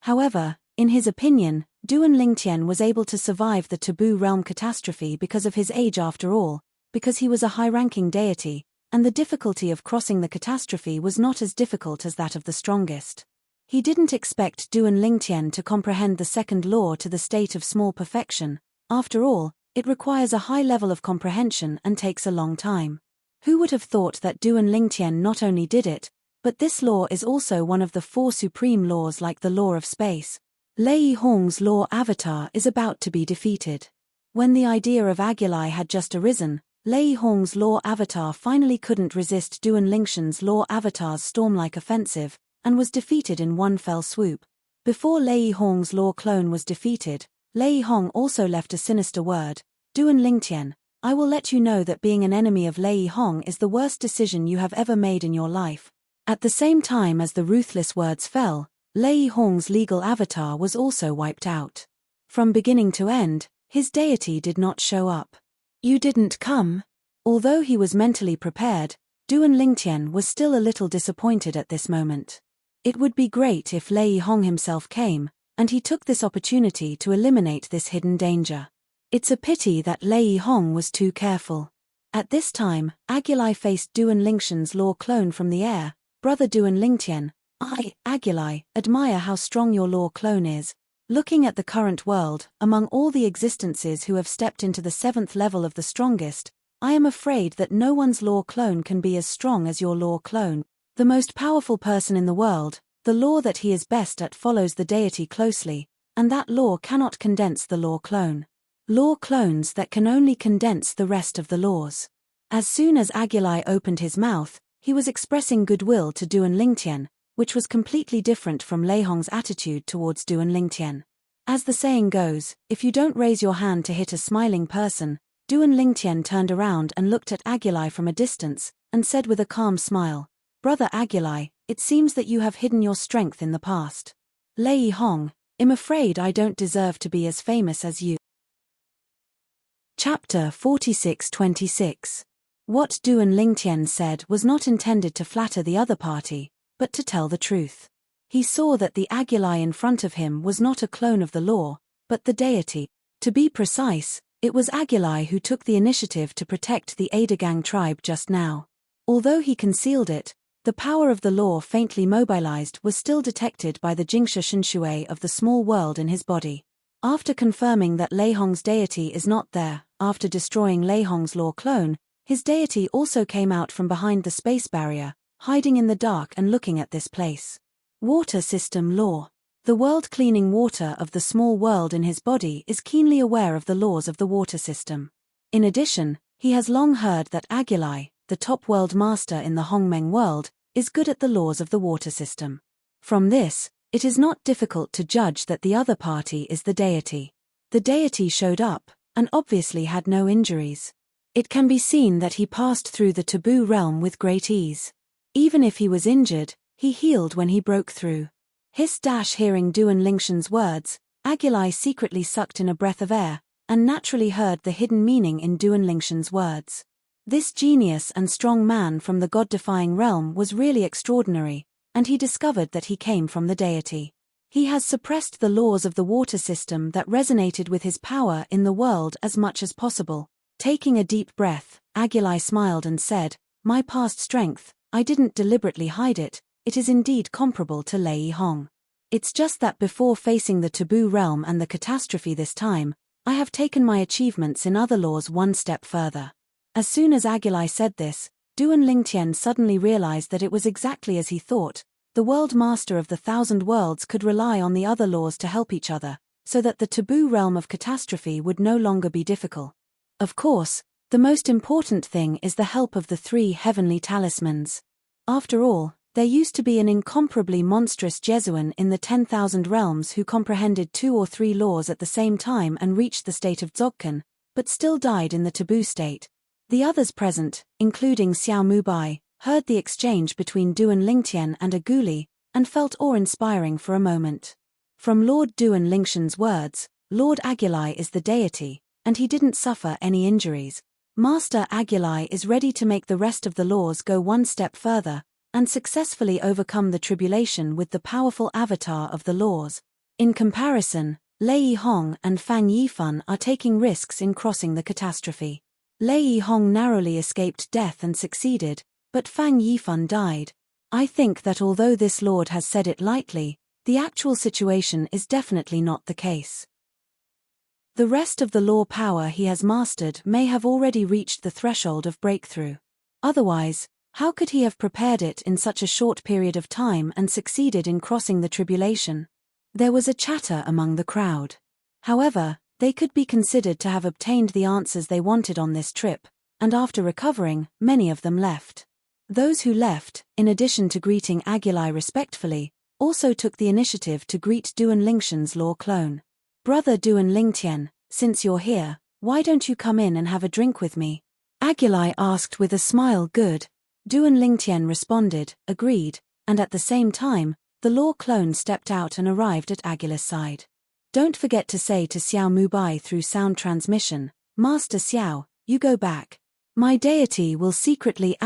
However, in his opinion, Duan Lingtian was able to survive the Taboo Realm catastrophe because of his age after all, because he was a high-ranking deity, and the difficulty of crossing the catastrophe was not as difficult as that of the strongest. He didn't expect Duan Lingtian to comprehend the second law to the state of small perfection. After all, it requires a high level of comprehension and takes a long time. Who would have thought that Duan Lingtian not only did it, but this law is also one of the 4 supreme laws like the law of space. Lei Hong's law avatar is about to be defeated. When the idea of Aguli had just arisen, Lei Hong's law avatar finally couldn't resist Duan Lingtian's law avatar's storm-like offensive, and was defeated in one fell swoop. Before Lei Hong's law clone was defeated, Lei Hong also left a sinister word. Duan Lingtian, I will let you know that being an enemy of Lei Hong is the worst decision you have ever made in your life. At the same time as the ruthless words fell, Lei Hong's legal avatar was also wiped out. From beginning to end, his deity did not show up. You didn't come? Although he was mentally prepared, Duan Lingtian was still a little disappointed at this moment. It would be great if Lei Hong himself came, and he took this opportunity to eliminate this hidden danger. It's a pity that Lei Hong was too careful. At this time, Aguli faced Duan Lingtian's law clone from the air. Brother Duan Lingtian, I, Aguli, admire how strong your law clone is. Looking at the current world, among all the existences who have stepped into the 7th level of the strongest, I am afraid that no one's law clone can be as strong as your law clone. The most powerful person in the world, the law that he is best at follows the deity closely, and that law cannot condense the law clone. Law clones that can only condense the rest of the laws. As soon as Aguli opened his mouth, he was expressing goodwill to Duan Lingtian, which was completely different from Lei Hong's attitude towards Duan Lingtian. As the saying goes, if you don't raise your hand to hit a smiling person, Duan Lingtian turned around and looked at Aguli from a distance, and said with a calm smile, Brother Aguli, it seems that you have hidden your strength in the past. Lei Hong, I'm afraid I don't deserve to be as famous as you. Chapter 46-26. What Duan Lingtian said was not intended to flatter the other party, but to tell the truth. He saw that the Aguli in front of him was not a clone of the law, but the deity. To be precise, it was Agilai who took the initiative to protect the Adagang tribe just now. Although he concealed it, the power of the law faintly mobilized was still detected by the Jingsha Shinshui of the small world in his body. After confirming that Lei Hong's deity is not there, after destroying Lei Hong's law clone, his deity also came out from behind the space barrier, hiding in the dark and looking at this place. Water system law. The world-cleaning water of the small world in his body is keenly aware of the laws of the water system. In addition, he has long heard that Agilai, the top world master in the Hongmeng world, is good at the laws of the water system. From this, it is not difficult to judge that the other party is the deity. The deity showed up, and obviously had no injuries. It can be seen that he passed through the taboo realm with great ease. Even if he was injured, he healed when he broke through. Hearing Duan Lingshan's words, Agilai secretly sucked in a breath of air, and naturally heard the hidden meaning in Duan Lingshan's words. This genius and strong man from the god-defying realm was really extraordinary, and he discovered that he came from the deity. He has suppressed the laws of the water system that resonated with his power in the world as much as possible. Taking a deep breath, Agilai smiled and said, "My past strength, I didn't deliberately hide it, it is indeed comparable to Lei Hong. It's just that before facing the taboo realm and the catastrophe this time, I have taken my achievements in other laws one step further." As soon as Agilai said this, Duan Lingtian suddenly realized that it was exactly as he thought. The world master of the 1,000 worlds could rely on the other laws to help each other, so that the taboo realm of catastrophe would no longer be difficult. Of course, the most important thing is the help of the 3 heavenly talismans. After all, there used to be an incomparably monstrous Jesuan in the 10,000 realms who comprehended 2 or 3 laws at the same time and reached the state of Dzogchen, but still died in the taboo state. The others present, including Xiao Mubai, heard the exchange between Duan Lingtian and Aguli, and felt awe-inspiring for a moment. From Lord Duan Lingshan's words, Lord Agilai is the deity, and he didn't suffer any injuries. Master Agilai is ready to make the rest of the laws go one step further, and successfully overcome the tribulation with the powerful avatar of the laws. In comparison, Lei Hong and Fang Yifan are taking risks in crossing the catastrophe. Lei Hong narrowly escaped death and succeeded, but Fang Yifan died. I think that although this lord has said it lightly, the actual situation is definitely not the case. The rest of the law power he has mastered may have already reached the threshold of breakthrough. Otherwise, how could he have prepared it in such a short period of time and succeeded in crossing the tribulation? There was a chatter among the crowd. However, they could be considered to have obtained the answers they wanted on this trip, and after recovering, many of them left. Those who left, in addition to greeting Agilai respectfully, also took the initiative to greet Duan Lingshan's law clone. "Brother Duan Lingtian, since you're here, why don't you come in and have a drink with me?" Agilai asked with a smile. "Good." Duan Lingtian responded, agreed, and at the same time, the law clone stepped out and arrived at Agilai's side. "Don't forget to say to Xiao Mubai through sound transmission, 'Master Xiao, you go back. My deity will secretly ****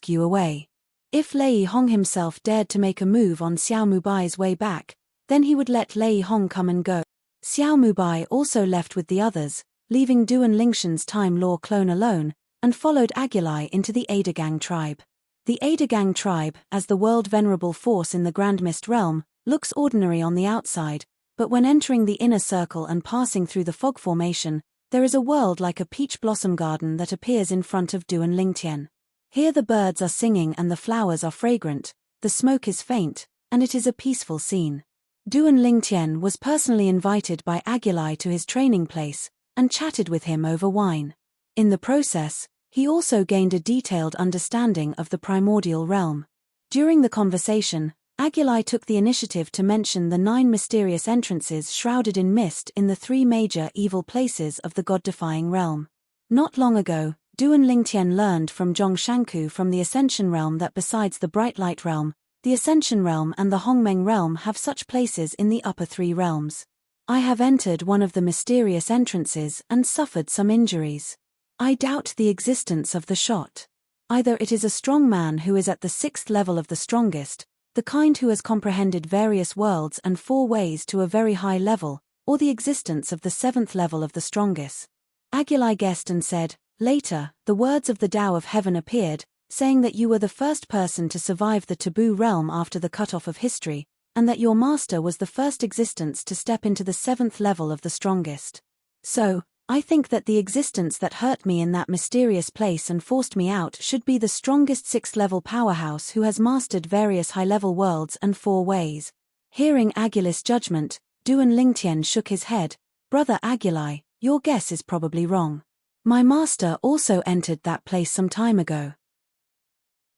you away.'" If Lei Hong himself dared to make a move on Xiao Mubai's way back, then he would let Lei Hong come and go. Xiao Mubai also left with the others, leaving Duan Lingshan's time law clone alone, and followed Agilai into the Adagang tribe. The Adagang tribe, as the world venerable force in the Grand Mist realm, looks ordinary on the outside, but when entering the inner circle and passing through the fog formation, there is a world like a peach blossom garden that appears in front of Duan Lingtian. Here the birds are singing and the flowers are fragrant, the smoke is faint, and it is a peaceful scene. Duan Lingtian was personally invited by Agilai to his training place, and chatted with him over wine. In the process, he also gained a detailed understanding of the primordial realm. During the conversation, Agilai took the initiative to mention the 9 mysterious entrances shrouded in mist in the 3 major evil places of the god-defying realm. Not long ago, Duan Lingtian learned from Zhongshanku from the Ascension realm that besides the Bright Light realm, the Ascension realm and the Hongmeng realm have such places in the upper 3 realms. I have entered one of the mysterious entrances and suffered some injuries. I doubt the existence of the shot. Either it is a strong man who is at the 6th level of the strongest, the kind who has comprehended various worlds and 4 ways to a very high level, or the existence of the 7th level of the strongest. Agilai guessed and said, "Later, the words of the Tao of Heaven appeared, saying that you were the first person to survive the taboo realm after the cutoff of history, and that your master was the first existence to step into the 7th level of the strongest. So, I think that the existence that hurt me in that mysterious place and forced me out should be the strongest 6th-level powerhouse who has mastered various high-level worlds and 4 ways." Hearing Agilai's judgment, Duan Lingtian shook his head. "Brother Agilai, your guess is probably wrong. My master also entered that place some time ago."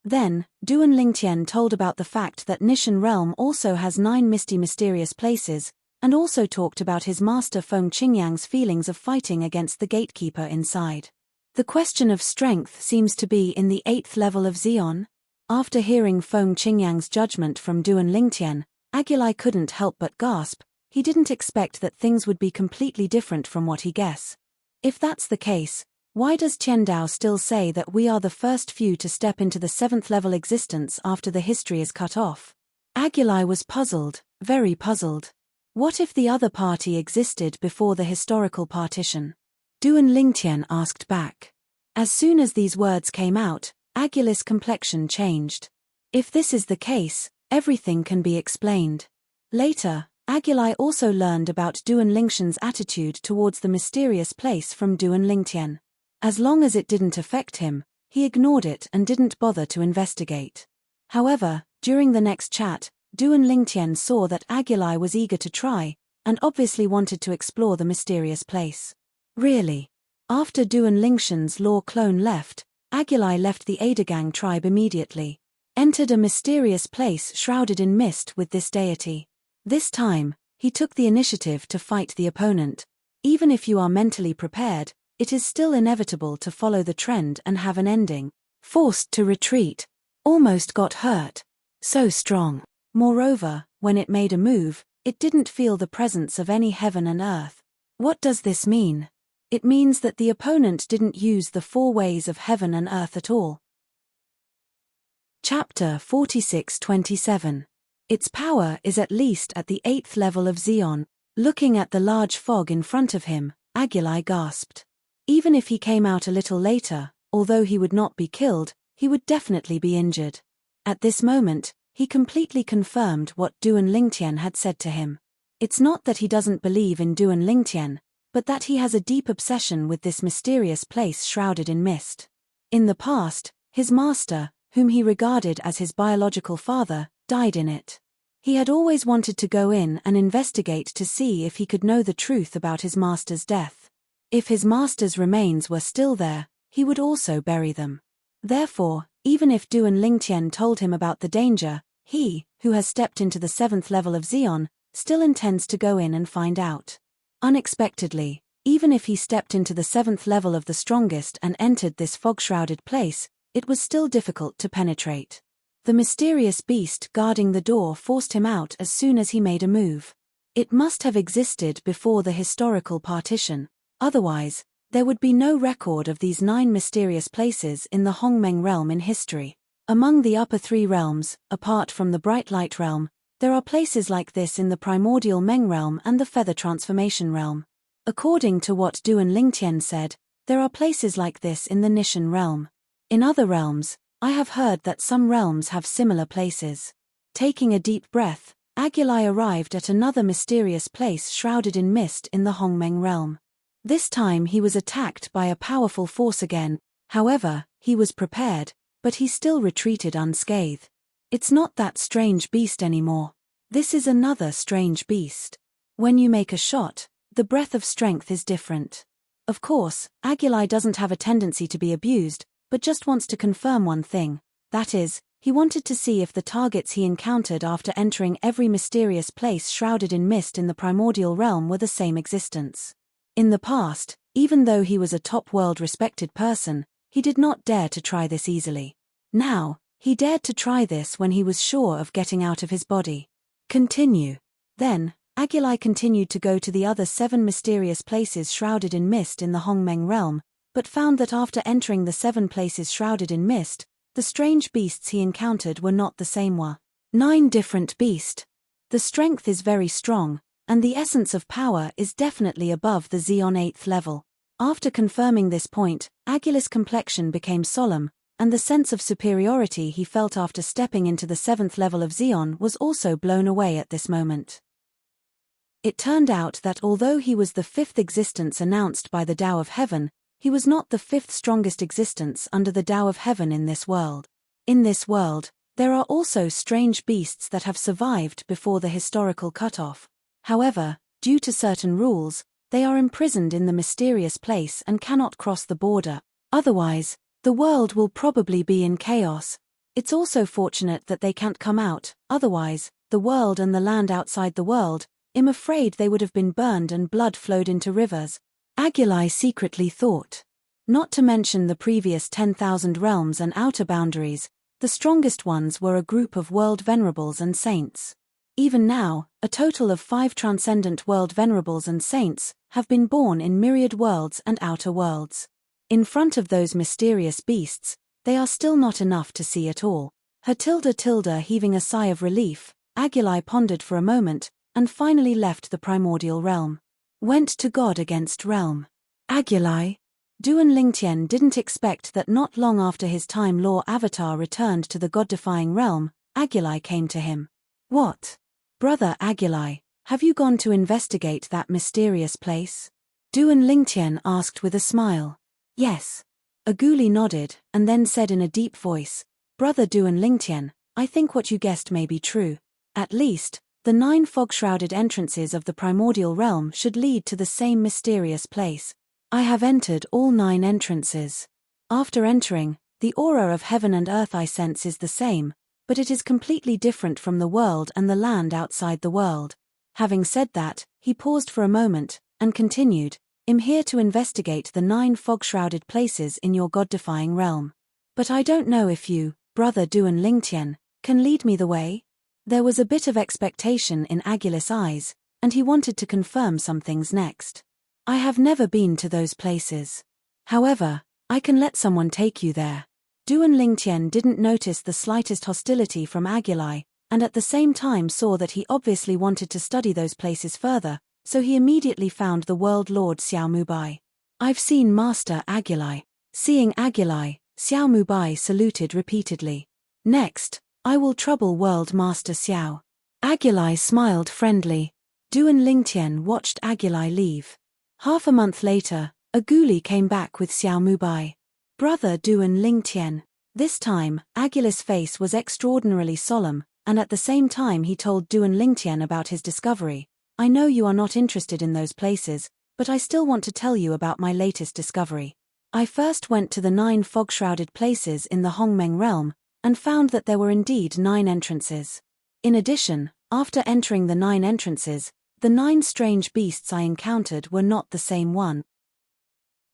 Then, Duan Lingtian told about the fact that Nishan realm also has 9 misty mysterious places, and also talked about his master Feng Qingyang's feelings of fighting against the gatekeeper inside. The question of strength seems to be in the 8th level of Xion. After hearing Feng Qingyang's judgment from Duan Lingtian, Agilai couldn't help but gasp. He didn't expect that things would be completely different from what he guessed. If that's the case, why does Qian Dao still say that we are the first few to step into the 7th level existence after the history is cut off? Agilai was puzzled, very puzzled. What if the other party existed before the historical partition? Duan Lingtian asked back. As soon as these words came out, Agilai's complexion changed. If this is the case, everything can be explained. Later, Agilai also learned about Duan Lingtian's attitude towards the mysterious place from Duan Lingtian. As long as it didn't affect him, he ignored it and didn't bother to investigate. However, during the next chat, Duan Lingtian saw that Agilai was eager to try, and obviously wanted to explore the mysterious place. Really? After Duan Lingtian's law clone left, Agilai left the Adagang tribe immediately. Entered a mysterious place shrouded in mist with this deity. This time, he took the initiative to fight the opponent. Even if you are mentally prepared, it is still inevitable to follow the trend and have an ending. Forced to retreat. Almost got hurt. So strong. Moreover, when it made a move, it didn't feel the presence of any heaven and earth. What does this mean? It means that the opponent didn't use the 4 ways of heaven and earth at all. Chapter 46-27. Its power is at least at the 8th level of Xion. Looking at the large fog in front of him, Agilai gasped. Even if he came out a little later, although he would not be killed, he would definitely be injured. At this moment, he completely confirmed what Duan Lingtian had said to him. It's not that he doesn't believe in Duan Lingtian, but that he has a deep obsession with this mysterious place shrouded in mist. In the past, his master, whom he regarded as his biological father, died in it. He had always wanted to go in and investigate to see if he could know the truth about his master's death. If his master's remains were still there, he would also bury them. Therefore, even if Duan Lingtian told him about the danger, he, who has stepped into the 7th level of Xion, still intends to go in and find out. Unexpectedly, even if he stepped into the 7th level of the strongest and entered this fog-shrouded place, it was still difficult to penetrate. The mysterious beast guarding the door forced him out as soon as he made a move. It must have existed before the historical partition. Otherwise, there would be no record of these 9 mysterious places in the Hongmeng realm in history. Among the upper 3 realms, apart from the Bright Light realm, there are places like this in the Primordial Meng realm and the Feather Transformation realm. According to what Duan Lingtian said, there are places like this in the Nishan realm. In other realms, I have heard that some realms have similar places. Taking a deep breath, Agilai arrived at another mysterious place shrouded in mist in the Hongmeng realm. This time he was attacked by a powerful force again. However, he was prepared, but he still retreated unscathed. It's not that strange beast anymore. This is another strange beast. When you make a shot, the breath of strength is different. Of course, Agilai doesn't have a tendency to be abused, but just wants to confirm one thing. That is, he wanted to see if the targets he encountered after entering every mysterious place shrouded in mist in the primordial realm were the same existence. In the past, even though he was a top world respected person, he did not dare to try this easily. Now, he dared to try this when he was sure of getting out of his body. Continue. Then, Agilai continued to go to the other 7 mysterious places shrouded in mist in the Hongmeng realm, but found that after entering the 7 places shrouded in mist, the strange beasts he encountered were not the same one. 9 different beast. The strength is very strong, and the essence of power is definitely above the Xeon 8th level. After confirming this point, Agulus' complexion became solemn, and the sense of superiority he felt after stepping into the 7th level of Xeon was also blown away at this moment. It turned out that although he was the 5th existence announced by the Tao of Heaven, he was not the 5th strongest existence under the Tao of Heaven in this world. In this world, there are also strange beasts that have survived before the historical cutoff. However, due to certain rules, they are imprisoned in the mysterious place and cannot cross the border. Otherwise, the world will probably be in chaos. It's also fortunate that they can't come out, otherwise, the world and the land outside the world, I'm afraid they would have been burned and blood flowed into rivers. Aguli secretly thought. Not to mention the previous 10,000 realms and outer boundaries, the strongest ones were a group of world venerables and saints. Even now, a total of 5 transcendent world venerables and saints have been born in myriad worlds and outer worlds. In front of those mysterious beasts, they are still not enough to see at all. Her tilde heaving a sigh of relief, Aguli pondered for a moment, and finally left the primordial realm. Went to God against realm. Aguli? Duan Lingtian didn't expect that not long after his Time Law avatar returned to the god-defying realm, Aguli came to him. What? Brother Aguli, have you gone to investigate that mysterious place? Duan Lingtian asked with a smile. Yes. Aguli nodded, and then said in a deep voice, Brother Duan Lingtian, I think what you guessed may be true. At least, the 9 fog-shrouded entrances of the primordial realm should lead to the same mysterious place. I have entered all 9 entrances. After entering, the aura of heaven and earth I sense is the same, but it is completely different from the world and the land outside the world. Having said that, he paused for a moment, and continued, I'm here to investigate the 9 fog-shrouded places in your god-defying realm. But I don't know if you, Brother Duan Lingtian, can lead me the way? There was a bit of expectation in Agulus' eyes, and he wanted to confirm some things next. I have never been to those places. However, I can let someone take you there. Duan Lingtian didn't notice the slightest hostility from Aguli, and at the same time saw that he obviously wanted to study those places further, so he immediately found the World Lord Xiao Mubai. I've seen Master Aguli. Seeing Aguli, Xiao Mubai saluted repeatedly. Next, I will trouble World Master Xiao. Aguli smiled friendly. Duan Lingtian watched Aguli leave. Half a month later, Aguli came back with Xiao Mubai. Brother Duan Lingtian. This time, Agulus' face was extraordinarily solemn, and at the same time he told Duan Lingtian about his discovery. I know you are not interested in those places, but I still want to tell you about my latest discovery. I first went to the 9 fog-shrouded places in the Hongmeng realm, and found that there were indeed 9 entrances. In addition, after entering the 9 entrances, the 9 strange beasts I encountered were not the same one.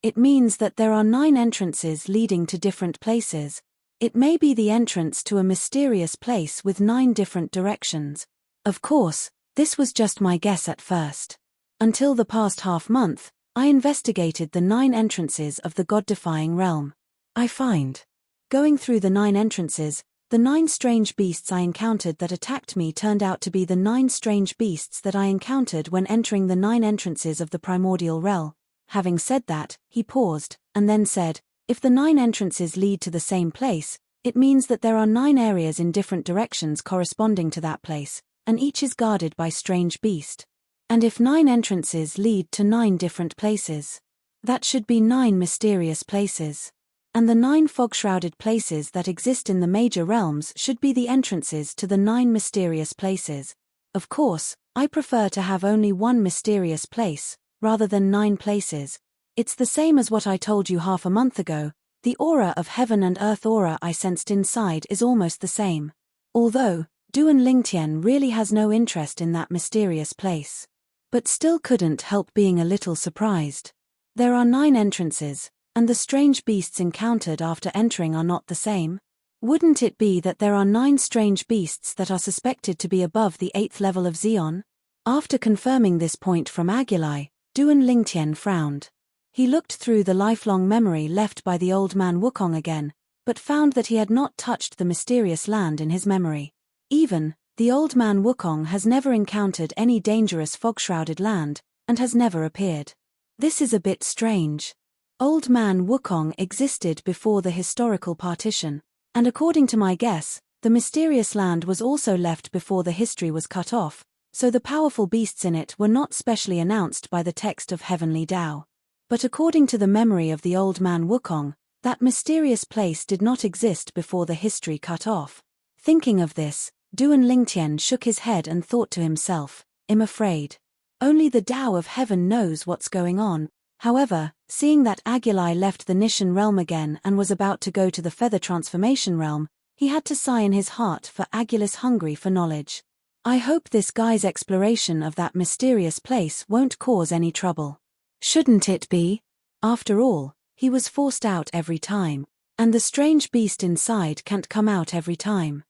It means that there are 9 entrances leading to different places. It may be the entrance to a mysterious place with 9 different directions. Of course, this was just my guess at first. Until the past half-month, I investigated the 9 entrances of the god-defying realm. I find, going through the 9 entrances, the 9 strange beasts I encountered that attacked me turned out to be the 9 strange beasts that I encountered when entering the 9 entrances of the primordial realm. Having said that, he paused, and then said, if the 9 entrances lead to the same place, it means that there are 9 areas in different directions corresponding to that place, and each is guarded by strange beast. And if 9 entrances lead to 9 different places, that should be 9 mysterious places. And the 9 fog-shrouded places that exist in the major realms should be the entrances to the 9 mysterious places. Of course, I prefer to have only one mysterious place, rather than 9 places. It's the same as what I told you half a month ago, the aura of heaven and earth aura I sensed inside is almost the same. Although, Duan Lingtian really has no interest in that mysterious place. But still couldn't help being a little surprised. There are 9 entrances, and the strange beasts encountered after entering are not the same? Wouldn't it be that there are 9 strange beasts that are suspected to be above the 8th level of Xeon? After confirming this point from Aguli, Duan Lingtian frowned. He looked through the lifelong memory left by the old man Wukong again, but found that he had not touched the mysterious land in his memory. Even, the old man Wukong has never encountered any dangerous fog-shrouded land, and has never appeared. This is a bit strange. Old man Wukong existed before the historical partition, and according to my guess, the mysterious land was also left before the history was cut off, so the powerful beasts in it were not specially announced by the text of Heavenly Tao. But according to the memory of the old man Wukong, that mysterious place did not exist before the history cut off. Thinking of this, Duan Lingtian shook his head and thought to himself, I'm afraid. Only the Tao of heaven knows what's going on. However, seeing that Agilai left the Nishan realm again and was about to go to the feather transformation realm, he had to sigh in his heart for Agilus hungry for knowledge. I hope this guy's exploration of that mysterious place won't cause any trouble. Shouldn't it be? After all, he was forced out every time, and the strange beast inside can't come out every time.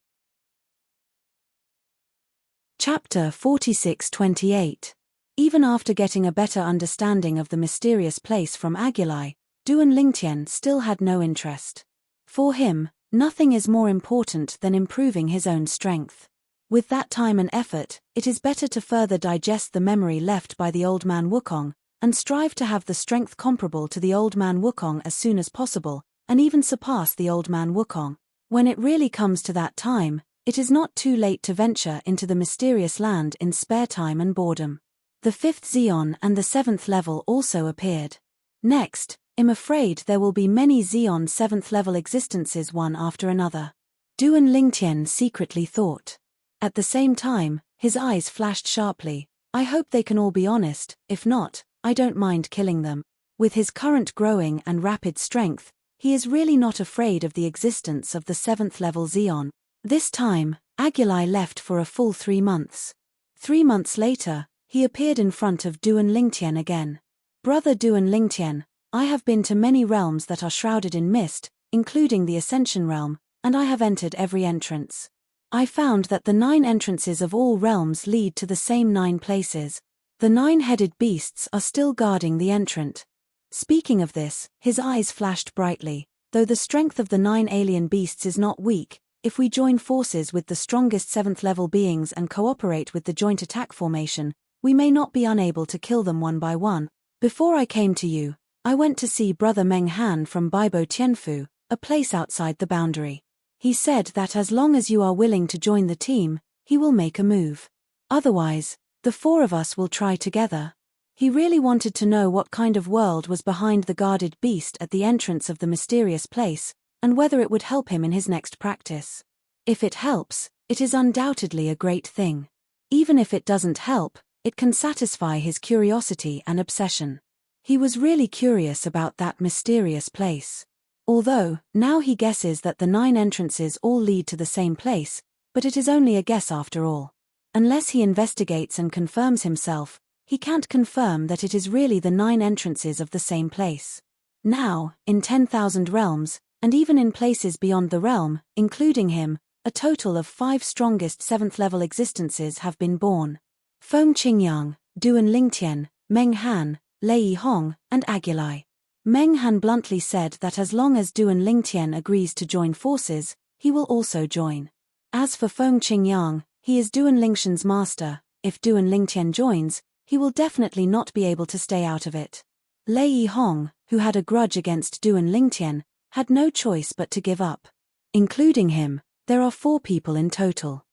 Chapter 46-28. Even after getting a better understanding of the mysterious place from Agilai, Duan Lingtian still had no interest. For him, nothing is more important than improving his own strength. With that time and effort, it is better to further digest the memory left by the old man Wukong, and strive to have the strength comparable to the old man Wukong as soon as possible, and even surpass the old man Wukong. When it really comes to that time, it is not too late to venture into the mysterious land in spare time and boredom. The 5th Xeon and the 7th level also appeared. Next, I'm afraid there will be many Xeon 7th level existences one after another. Duan Lingtian secretly thought. At the same time, his eyes flashed sharply. I hope they can all be honest, if not, I don't mind killing them. With his current growing and rapid strength, he is really not afraid of the existence of the 7th level Xeon. This time, Agilai left for a full 3 months. 3 months later, he appeared in front of Duan Lingtian again. Brother Duan Lingtian, I have been to many realms that are shrouded in mist, including the Ascension realm, and I have entered every entrance. I found that the 9 entrances of all realms lead to the same 9 places. The 9-headed beasts are still guarding the entrant. Speaking of this, his eyes flashed brightly. Though the strength of the 9 alien beasts is not weak, if we join forces with the strongest 7th level beings and cooperate with the joint attack formation, we may not be unable to kill them one by one. Before I came to you, I went to see Brother Meng Han from Baibo Tianfu, a place outside the boundary. He said that as long as you are willing to join the team, he will make a move. Otherwise, the 4 of us will try together. He really wanted to know what kind of world was behind the guarded beast at the entrance of the mysterious place, and whether it would help him in his next practice. If it helps, it is undoubtedly a great thing. Even if it doesn't help, it can satisfy his curiosity and obsession. He was really curious about that mysterious place. Although, now he guesses that the 9 entrances all lead to the same place, but it is only a guess after all. Unless he investigates and confirms himself, he can't confirm that it is really the 9 entrances of the same place. Now, in 10,000 realms, and even in places beyond the realm, including him, a total of 5 strongest 7th level existences have been born. Feng Qingyang, Duan Lingtian, Meng Han, Lei Hong, and Agilai. Meng Han bluntly said that as long as Duan Lingtian agrees to join forces, he will also join. As for Feng Qingyang, he is Duan Lingshan's master. If Duan Lingtian joins, he will definitely not be able to stay out of it. Lei Hong, who had a grudge against Duan Lingtian, had no choice but to give up. Including him, there are 4 people in total.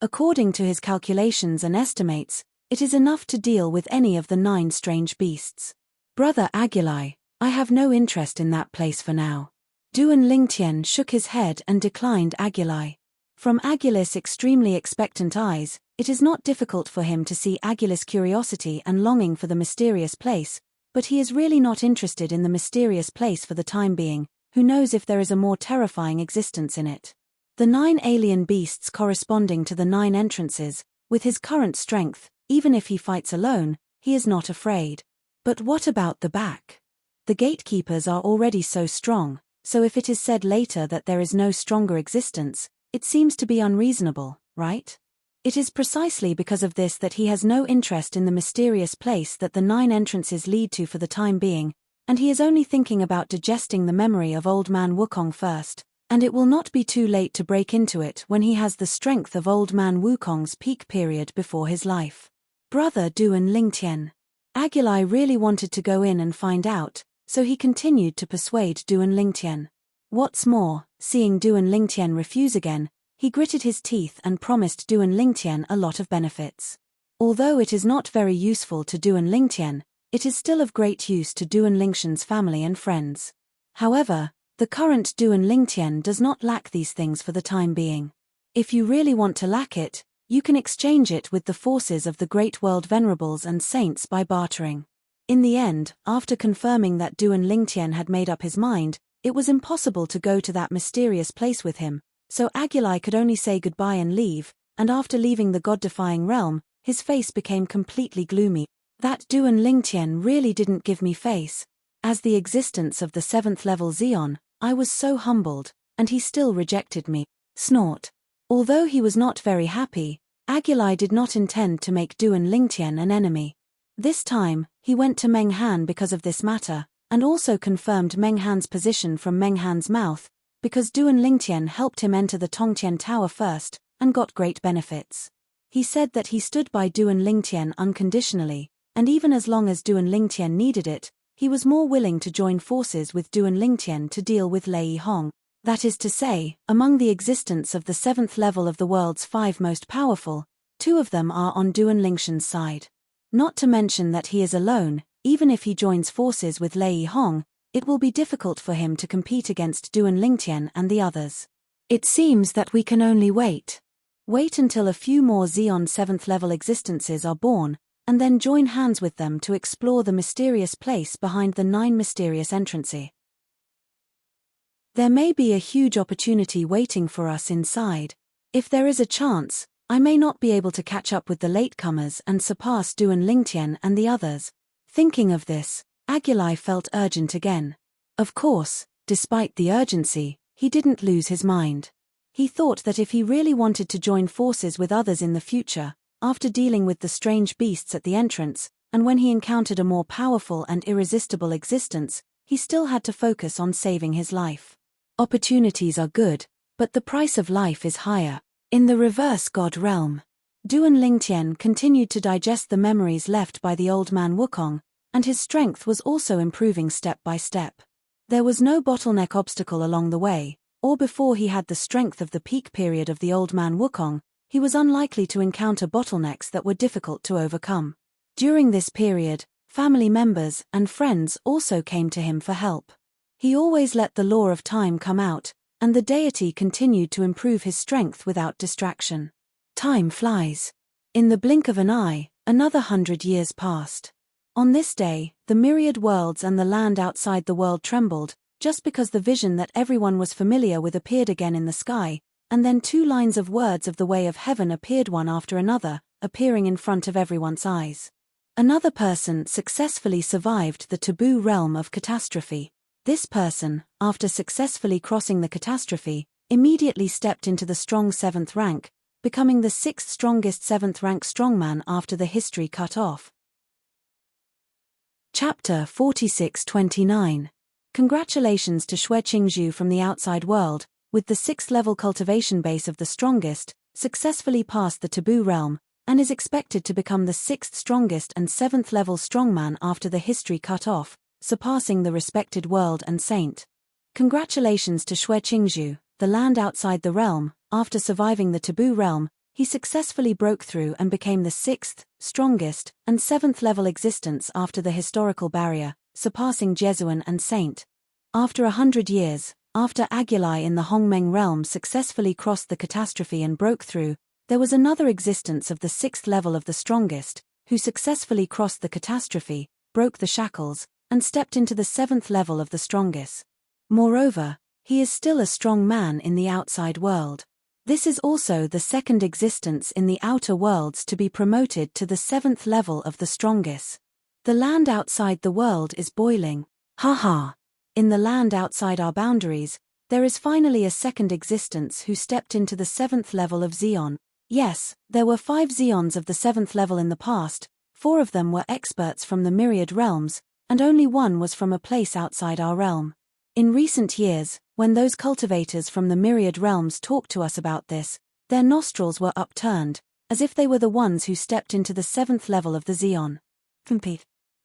According to his calculations and estimates, it is enough to deal with any of the 9 strange beasts. Brother Agilai, I have no interest in that place for now. Duan Lingtian shook his head and declined Agilai. From Agilus' extremely expectant eyes, it is not difficult for him to see Agilus' curiosity and longing for the mysterious place, but he is really not interested in the mysterious place for the time being. Who knows if there is a more terrifying existence in it? The 9 alien beasts corresponding to the 9 entrances, with his current strength, even if he fights alone, he is not afraid. But what about the back? The gatekeepers are already so strong, so if it is said later that there is no stronger existence, it seems to be unreasonable, right? It is precisely because of this that he has no interest in the mysterious place that the 9 entrances lead to for the time being, and he is only thinking about digesting the memory of old man Wukong first. And it will not be too late to break into it when he has the strength of old man Wukong's peak period before his life. Brother Duan Lingtian. Agilai really wanted to go in and find out, so he continued to persuade Duan Lingtian. What's more, seeing Duan Lingtian refuse again, he gritted his teeth and promised Duan Lingtian a lot of benefits. Although it is not very useful to Duan Lingtian, it is still of great use to Duan Lingtian's family and friends. However, the current Duan Lingtian does not lack these things for the time being. If you really want to lack it, you can exchange it with the forces of the Great World Venerables and Saints by bartering. In the end, after confirming that Duan Lingtian had made up his mind, it was impossible to go to that mysterious place with him, so Agilai could only say goodbye and leave, and after leaving the god-defying realm, his face became completely gloomy. That Duan Lingtian really didn't give me face. As the existence of the 7th level Xeon, I was so humbled, and he still rejected me. Snort. Although he was not very happy, Agilai did not intend to make Duan Lingtian an enemy. This time, he went to Meng Han because of this matter, and also confirmed Meng Han's position from Meng Han's mouth, because Duan Lingtian helped him enter the Tongtian Tower first, and got great benefits. He said that he stood by Duan Lingtian unconditionally, and even as long as Duan Lingtian needed it, he was more willing to join forces with Duan Lingtian to deal with Lei Hong. That is to say, among the existence of the 7th level of the world's 5 most powerful, 2 of them are on Duan Lingtian's side. Not to mention that he is alone, even if he joins forces with Lei Hong, it will be difficult for him to compete against Duan Lingtian and the others. It seems that we can only wait. Wait until a few more Xeon 7th level existences are born, and then join hands with them to explore the mysterious place behind the 9 mysterious entrances. There may be a huge opportunity waiting for us inside. If there is a chance, I may not be able to catch up with the latecomers and surpass Duan Lingtian and the others. Thinking of this, Agilai felt urgent again. Of course, despite the urgency, he didn't lose his mind. He thought that if he really wanted to join forces with others in the future, after dealing with the strange beasts at the entrance, and when he encountered a more powerful and irresistible existence, he still had to focus on saving his life. Opportunities are good, but the price of life is higher. In the reverse god realm, Duan Lingtian continued to digest the memories left by the old man Wukong, and his strength was also improving step by step. There was no bottleneck obstacle along the way, or before he had the strength of the peak period of the old man Wukong, he was unlikely to encounter bottlenecks that were difficult to overcome. During this period, family members and friends also came to him for help. He always let the law of time come out, and the deity continued to improve his strength without distraction. Time flies. In the blink of an eye, another 100 years passed. On this day, the myriad worlds and the land outside the world trembled, just because the vision that everyone was familiar with appeared again in the sky, and then 2 lines of words of the way of heaven appeared one after another, appearing in front of everyone's eyes. Another person successfully survived the taboo realm of catastrophe. This person, after successfully crossing the catastrophe, immediately stepped into the strong 7th rank, becoming the 6th strongest 7th rank strongman after the history cut off. Chapter 4629. Congratulations to Xue Qingzhu from the outside world, with the 6th level cultivation base of the strongest, successfully passed the taboo realm, and is expected to become the 6th strongest and 7th level strongman after the history cut off, surpassing the respected world and saint. Congratulations to Xue Qingzhu, the land outside the realm. After surviving the taboo realm, he successfully broke through and became the 6th, strongest, and 7th level existence after the historical barrier, surpassing Jesuan and saint. After 100 years, after Agilai in the Hongmeng realm successfully crossed the catastrophe and broke through, there was another existence of the 6th level of the strongest, who successfully crossed the catastrophe, broke the shackles, and stepped into the 7th level of the strongest. Moreover, he is still a strong man in the outside world. This is also the 2nd existence in the outer worlds to be promoted to the 7th level of the strongest. The land outside the world is boiling. Haha. In the land outside our boundaries, there is finally a 2nd existence who stepped into the 7th level of Xeon. Yes, there were 5 Xeons of the 7th level in the past, 4 of them were experts from the myriad realms, and only 1 was from a place outside our realm. In recent years, when those cultivators from the myriad realms talked to us about this, their nostrils were upturned, as if they were the ones who stepped into the 7th level of the Xeon.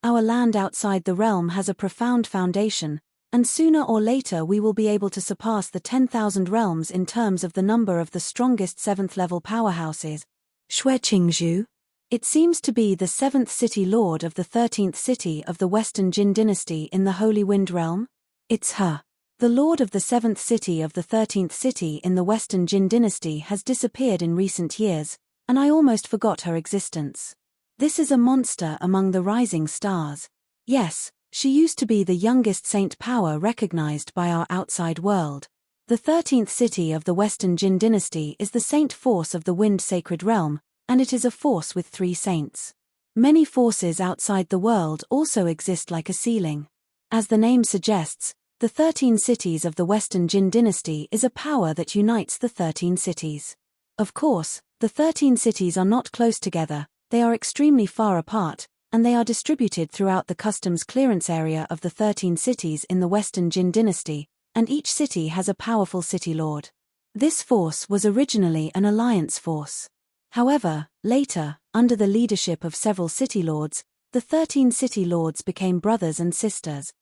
Our land outside the realm has a profound foundation, and sooner or later we will be able to surpass the 10,000 realms in terms of the number of the strongest 7th level powerhouses. Shui Qingzhu. It seems to be the 7th city lord of the 13th city of the Western Jin dynasty in the Holy Wind realm. It's her. The lord of the 7th city of the 13th city in the Western Jin dynasty has disappeared in recent years, and I almost forgot her existence. This is a monster among the rising stars. Yes, she used to be the youngest saint power recognized by our outside world. The 13th city of the Western Jin dynasty is the saint force of the Wind Sacred Realm, and it is a force with 3 saints. Many forces outside the world also exist like a ceiling. As the name suggests, the 13 cities of the Western Jin dynasty is a power that unites the 13 cities. Of course, the 13 cities are not close together, they are extremely far apart, and they are distributed throughout the customs clearance area of the 13 cities in the Western Jin dynasty, and each city has a powerful city lord. This force was originally an alliance force. However, later, under the leadership of several city lords, the 13 city lords became brothers and sisters.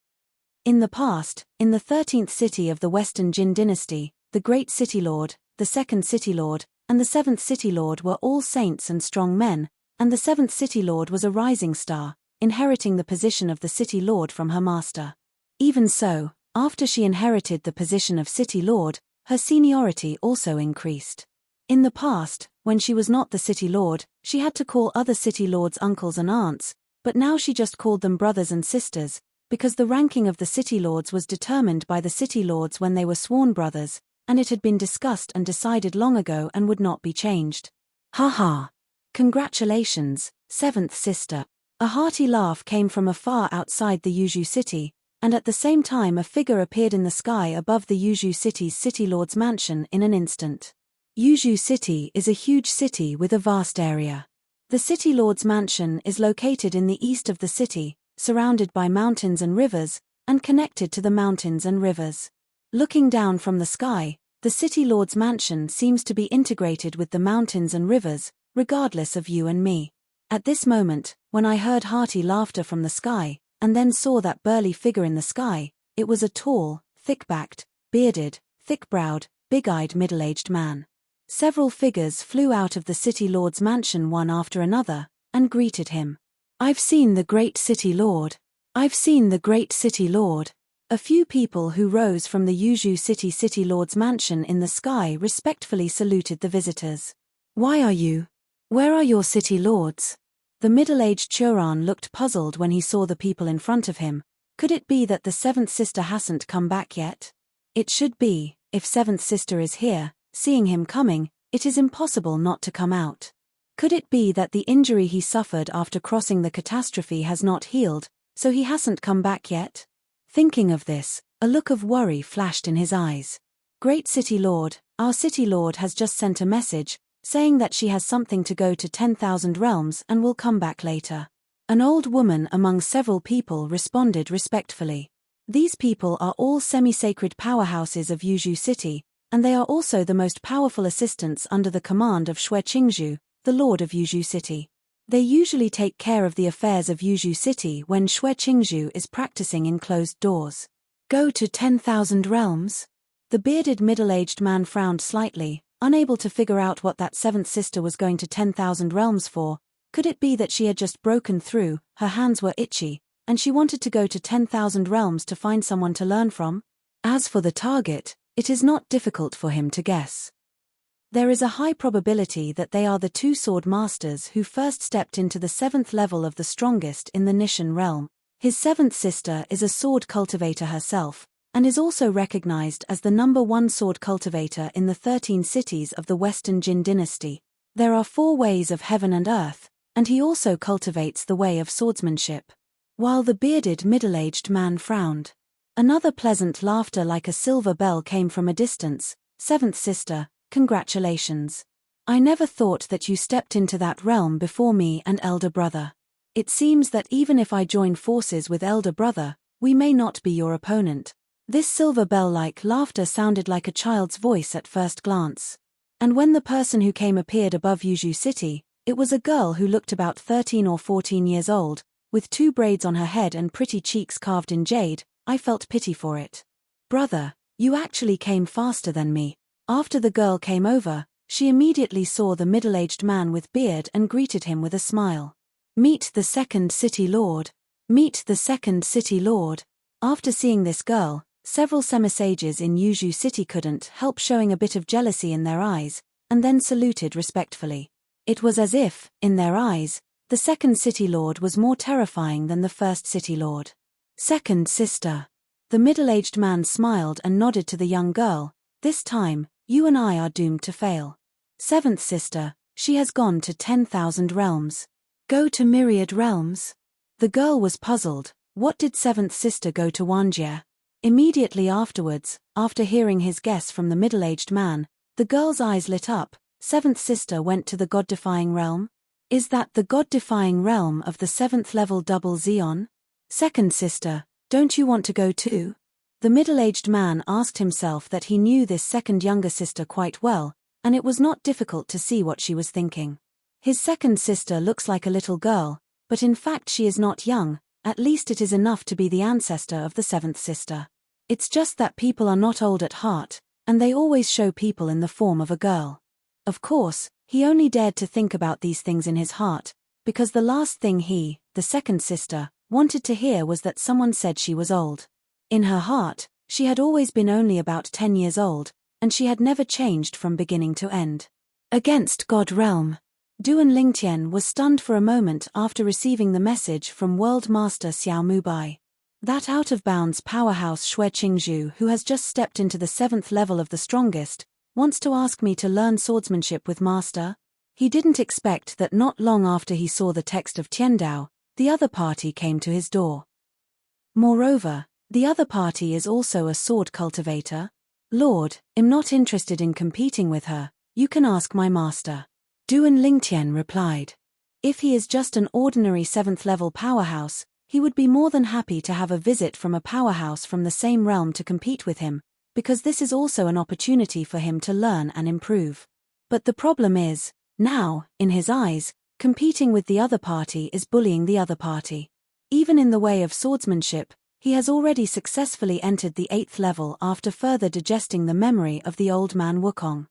In the past, in the 13th city of the Western Jin dynasty, the Great City Lord, the 2nd City Lord, and the 7th City Lord were all saints and strong men, and the 7th City Lord was a rising star, inheriting the position of the City Lord from her master. Even so, after she inherited the position of City Lord, her seniority also increased. In the past, when she was not the City Lord, she had to call other City Lords uncles and aunts, but now she just called them brothers and sisters, because the ranking of the City Lords was determined by the City Lords when they were sworn brothers, and it had been discussed and decided long ago and would not be changed. Ha. Congratulations, 7th sister. A hearty laugh came from afar outside the Yuzhou city, and at the same time a figure appeared in the sky above the Yuzhou city's City Lord's mansion in an instant. Yuzhou city is a huge city with a vast area. The City Lord's mansion is located in the east of the city, surrounded by mountains and rivers, and connected to the mountains and rivers. Looking down from the sky, the City Lord's mansion seems to be integrated with the mountains and rivers, regardless of you and me. At this moment, when I heard hearty laughter from the sky, and then saw that burly figure in the sky, it was a tall, thick-backed, bearded, thick-browed, big-eyed middle-aged man. Several figures flew out of the City Lord's mansion one after another, and greeted him. I've seen the great City Lord. I've seen the great City Lord. A few people who rose from the Yuzhou City Lord's mansion in the sky respectfully saluted the visitors. Why are you? Where are your City Lords? The middle-aged Churan looked puzzled when he saw the people in front of him. Could it be that the 7th sister hasn't come back yet? It should be. If 7th sister is here, seeing him coming, it is impossible not to come out. Could it be that the injury he suffered after crossing the catastrophe has not healed, so he hasn't come back yet? Thinking of this, a look of worry flashed in his eyes. Great City Lord, our City Lord has just sent a message, saying that she has something to go to 10,000 realms and will come back later. An old woman among several people responded respectfully. These people are all semi-sacred powerhouses of Yuzhou City, and they are also the most powerful assistants under the command of Shui Qingzhu, the Lord of Yuzhou City. They usually take care of the affairs of Yuzhou City when Shui Qingzhu is practicing in closed doors. Go to 10,000 realms? The bearded middle-aged man frowned slightly, unable to figure out what that 7th sister was going to 10,000 realms for. Could it be that she had just broken through, her hands were itchy, and she wanted to go to 10,000 realms to find someone to learn from? As for the target, it is not difficult for him to guess. There is a high probability that they are the 2 sword masters who first stepped into the 7th level of the strongest in the Nishan realm. His 7th sister is a sword cultivator herself, and is also recognized as the #1 sword cultivator in the 13 cities of the Western Jin dynasty. There are 4 ways of heaven and earth, and he also cultivates the way of swordsmanship. While the bearded middle-aged man frowned, another pleasant laughter like a silver bell came from a distance. 7th sister, congratulations. I never thought that you stepped into that realm before me and elder brother. It seems that even if I join forces with elder brother, we may not be your opponent. This silver bell-like laughter sounded like a child's voice at first glance. And when the person who came appeared above Yuzhu City, it was a girl who looked about 13 or 14 years old, with 2 braids on her head and pretty cheeks carved in jade. I felt pity for it. Brother, you actually came faster than me. After the girl came over, she immediately saw the middle-aged man with beard and greeted him with a smile. Meet the second city lord. Meet the second city lord. After seeing this girl, several semi-sages in Yuzhu City couldn't help showing a bit of jealousy in their eyes, and then saluted respectfully. It was as if, in their eyes, the second city lord was more terrifying than the first city lord. Second sister. The middle-aged man smiled and nodded to the young girl. This time, you and I are doomed to fail. Seventh sister, she has gone to 10,000 realms. Go to myriad realms? The girl was puzzled. What did seventh sister go to Wanjie? Immediately afterwards, after hearing his guess from the middle-aged man, the girl's eyes lit up. Seventh sister went to the god-defying realm? Is that the god-defying realm of the 7th level double Xeon? Second sister, don't you want to go too? The middle-aged man asked himself that he knew this second younger sister quite well, and it was not difficult to see what she was thinking. His second sister looks like a little girl, but in fact she is not young, at least it is enough to be the ancestor of the 7th sister. It's just that people are not old at heart, and they always show people in the form of a girl. Of course, he only dared to think about these things in his heart, because the last thing he, the second sister, wanted to hear was that someone said she was old. In her heart, she had always been only about 10 years old, and she had never changed from beginning to end. Against God Realm. Duan Lingtian was stunned for a moment after receiving the message from World Master Xiao Mubai. That out-of-bounds powerhouse Xue Qingzhu, who has just stepped into the 7th level of the strongest, wants to ask me to learn swordsmanship with Master? He didn't expect that not long after he saw the text of Tiandao, the other party came to his door. Moreover, the other party is also a sword cultivator. Lord, I'm not interested in competing with her, you can ask my master. Duan Lingtian replied. If he is just an ordinary 7th level powerhouse, he would be more than happy to have a visit from a powerhouse from the same realm to compete with him, because this is also an opportunity for him to learn and improve. But the problem is, now, in his eyes, competing with the other party is bullying the other party. Even in the way of swordsmanship, he has already successfully entered the 8th level after further digesting the memory of the old man Wukong.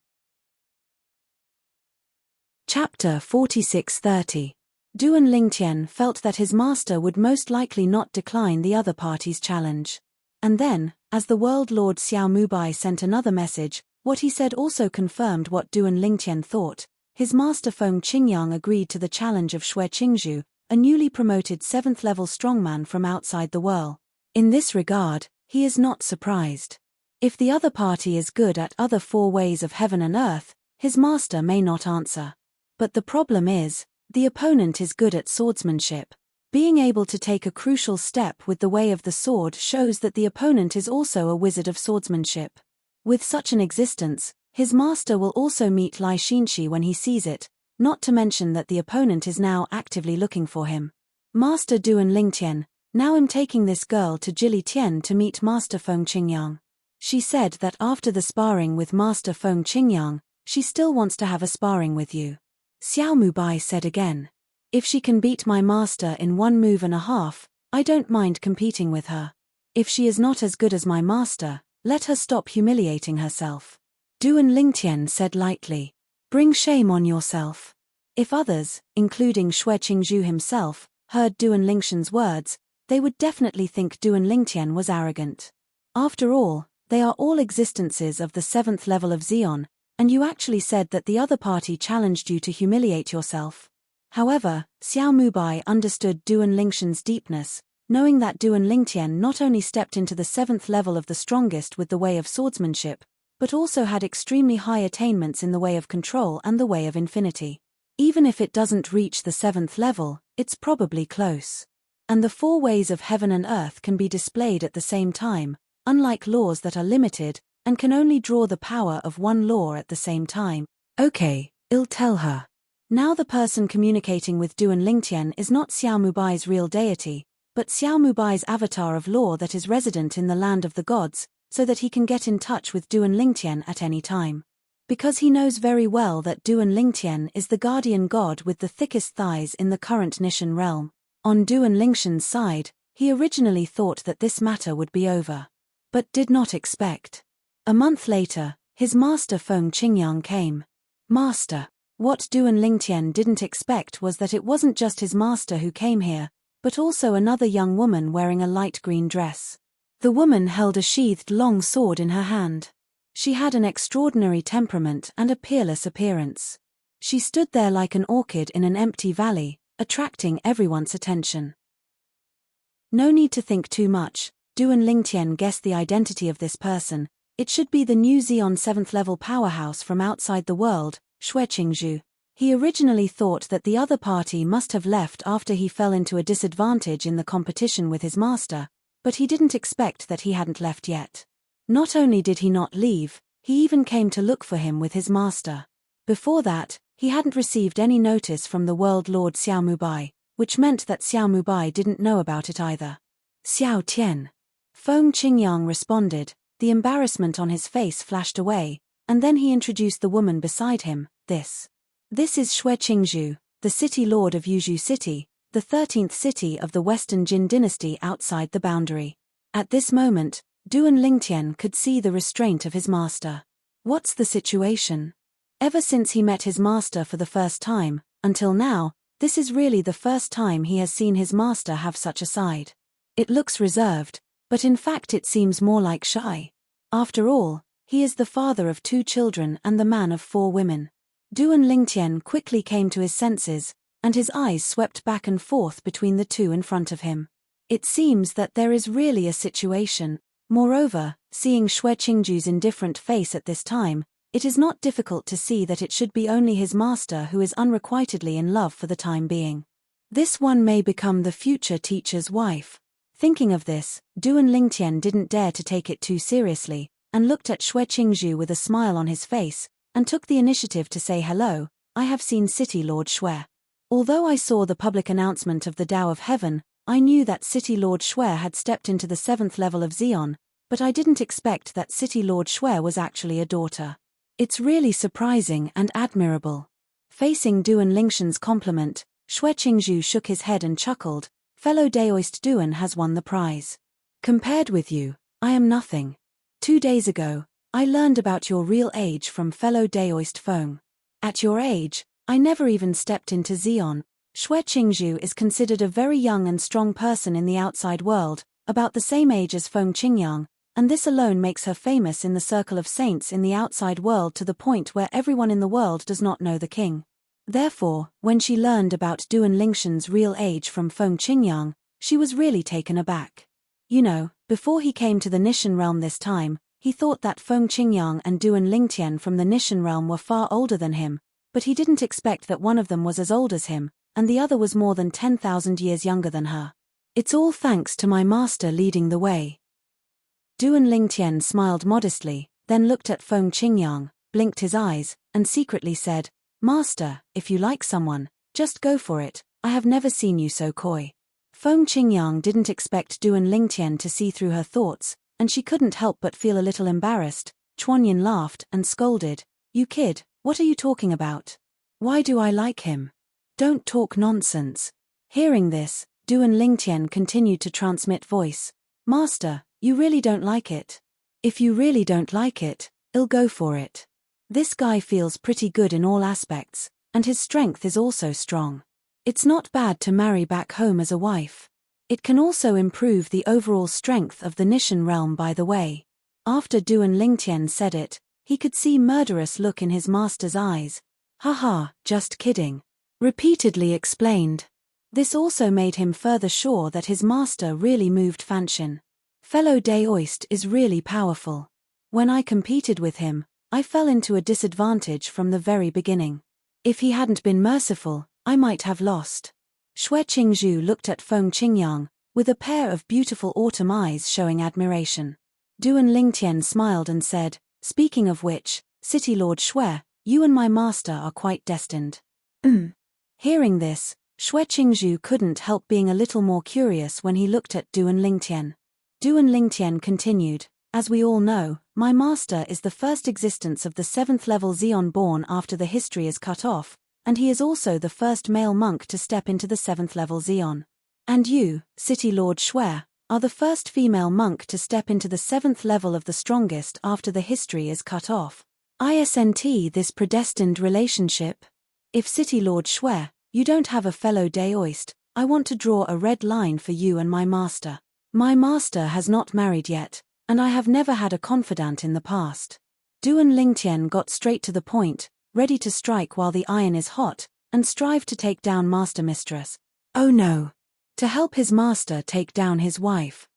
Chapter 4630. Duan Lingtian felt that his master would most likely not decline the other party's challenge. And then, as the World Lord Xiao Mubai sent another message, what he said also confirmed what Duan Lingtian thought. His master Feng Qingyang agreed to the challenge of Xue Qingzhu, a newly promoted 7th level strongman from outside the world. In this regard, he is not surprised. If the other party is good at other 4 ways of heaven and earth, his master may not answer. But the problem is, the opponent is good at swordsmanship. Being able to take a crucial step with the way of the sword shows that the opponent is also a wizard of swordsmanship. With such an existence, his master will also meet Lai Xinshi when he sees it, not to mention that the opponent is now actively looking for him. Master Duan Lingtian, now I'm taking this girl to Jili Tian to meet Master Feng Qingyang. She said that after the sparring with Master Feng Qingyang, she still wants to have a sparring with you. Xiao Mubai said again. If she can beat my master in 1 move and a half, I don't mind competing with her. If she is not as good as my master, let her stop humiliating herself. Duan Lingtian said lightly. Bring shame on yourself. If others, including Xue Qingzhu himself, heard Duan Lingtian's words, they would definitely think Duan Lingtian was arrogant. After all, they are all existences of the 7th level of Xeon, and you actually said that the other party challenged you to humiliate yourself. However, Xiao Mubai understood Duan Lingtian's deepness, knowing that Duan Lingtian not only stepped into the 7th level of the strongest with the way of swordsmanship, but also had extremely high attainments in the way of control and the way of infinity. Even if it doesn't reach the 7th level, it's probably close. And the 4 ways of heaven and earth can be displayed at the same time, unlike laws that are limited, and can only draw the power of 1 law at the same time. Okay, I'll tell her. Now the person communicating with Duan Lingtian is not Xiao Mubai's real deity, but Xiao Mubai's avatar of law that is resident in the land of the gods. so that he can get in touch with Duan Lingtian at any time. Because he knows very well that Duan Lingtian is the guardian god with the thickest thighs in the current Nishan realm. On Duan Lingtian's side, he originally thought that this matter would be over. But did not expect. A month later, his master Feng Qingyang came. Master. What Duan Lingtian didn't expect was that it wasn't just his master who came here, but also another young woman wearing a light green dress. The woman held a sheathed long sword in her hand. She had an extraordinary temperament and a peerless appearance. She stood there like an orchid in an empty valley, attracting everyone's attention. No need to think too much, Duan Lingtian guessed the identity of this person. It should be the new Xion 7th level powerhouse from outside the world, Xue Qingzhu. He originally thought that the other party must have left after he fell into a disadvantage in the competition with his master, but he didn't expect that he hadn't left yet. Not only did he not leave, he even came to look for him with his master. Before that, he hadn't received any notice from the world lord Xiao Mubai, which meant that Xiao Mubai didn't know about it either. Xiao Tian. Feng Qingyang responded, the embarrassment on his face flashed away, and then he introduced the woman beside him. This is Xue Qingzhu, the city lord of Yuzhou City, the 13th city of the Western Jin dynasty outside the boundary. At this moment, Duan Lingtian could see the restraint of his master. What's the situation? Ever since he met his master for the first time, until now, this is really the first time he has seen his master have such a side. It looks reserved, but in fact it seems more like shy. After all, he is the father of 2 children and the man of 4 women. Duan Lingtian quickly came to his senses, and his eyes swept back and forth between the 2 in front of him. It seems that there is really a situation. Moreover, seeing Xue Qingzhu's indifferent face at this time, it is not difficult to see that it should be only his master who is unrequitedly in love for the time being. This one may become the future teacher's wife. Thinking of this, Duan Lingtian didn't dare to take it too seriously, and looked at Xue Qingzhu with a smile on his face, and took the initiative to say hello. I have seen City Lord Xue. Although I saw the public announcement of the Tao of Heaven, I knew that City Lord Xue had stepped into the 7th level of Xion, but I didn't expect that City Lord Xue was actually a daughter. It's really surprising and admirable. Facing Duan Lingtian's compliment, Xue Qingzhu shook his head and chuckled. Fellow Daoist Duan has won the prize. Compared with you, I am nothing. 2 days ago, I learned about your real age from fellow Daoist Feng. At your age, I never even stepped into Xion. Xue Qingzhu is considered a very young and strong person in the outside world, about the same age as Feng Qingyang, and this alone makes her famous in the circle of saints in the outside world to the point where everyone in the world does not know the king. Therefore, when she learned about Duan Lingtian's real age from Feng Qingyang, she was really taken aback. You know, before he came to the Nishan realm this time, he thought that Feng Qingyang and Duan Lingtian from the Nishan realm were far older than him, but he didn't expect that one of them was as old as him, and the other was more than 10,000 years younger than her. It's all thanks to my master leading the way. Duan Lingtian smiled modestly, then looked at Feng Qingyang, blinked his eyes, and secretly said, Master, if you like someone, just go for it. I have never seen you so coy. Feng Qingyang didn't expect Duan Lingtian to see through her thoughts, and she couldn't help but feel a little embarrassed. Chuanyin laughed and scolded. You kid, what are you talking about? Why do I like him? Don't talk nonsense. Hearing this, Duan Lingtian continued to transmit voice. Master, you really don't like it? If you really don't like it, I'll go for it. This guy feels pretty good in all aspects, and his strength is also strong. It's not bad to marry back home as a wife. It can also improve the overall strength of the Nishan realm by the way. After Duan Lingtian said it, he could see murderous look in his master's eyes. Haha, just kidding. Repeatedly explained. This also made him further sure that his master really moved Fanshin. Fellow Daoist is really powerful. When I competed with him, I fell into a disadvantage from the very beginning. If he hadn't been merciful, I might have lost. Xue Qingzhu looked at Feng Qingyang, with a pair of beautiful autumn eyes showing admiration. Duan Lingtian smiled and said, Speaking of which, City Lord Xue, you and my master are quite destined. Hearing this, Xue Qingzhu couldn't help being a little more curious when he looked at Duan Lingtian. Duan Lingtian continued, As we all know, my master is the first existence of the 7th level Xeon born after the history is cut off, and he is also the first male monk to step into the 7th level Xeon. And you, City Lord Shuer, are the first female monk to step into the 7th level of the strongest after the history is cut off. Isn't this predestined relationship? If City Lord Shuer, you don't have a fellow Daoist, I want to draw a red line for you and my master. My master has not married yet, and I have never had a confidant in the past. Duan Lingtian got straight to the point, ready to strike while the iron is hot, and strive to take down Master Mistress. Oh no! To help his master take down his wife.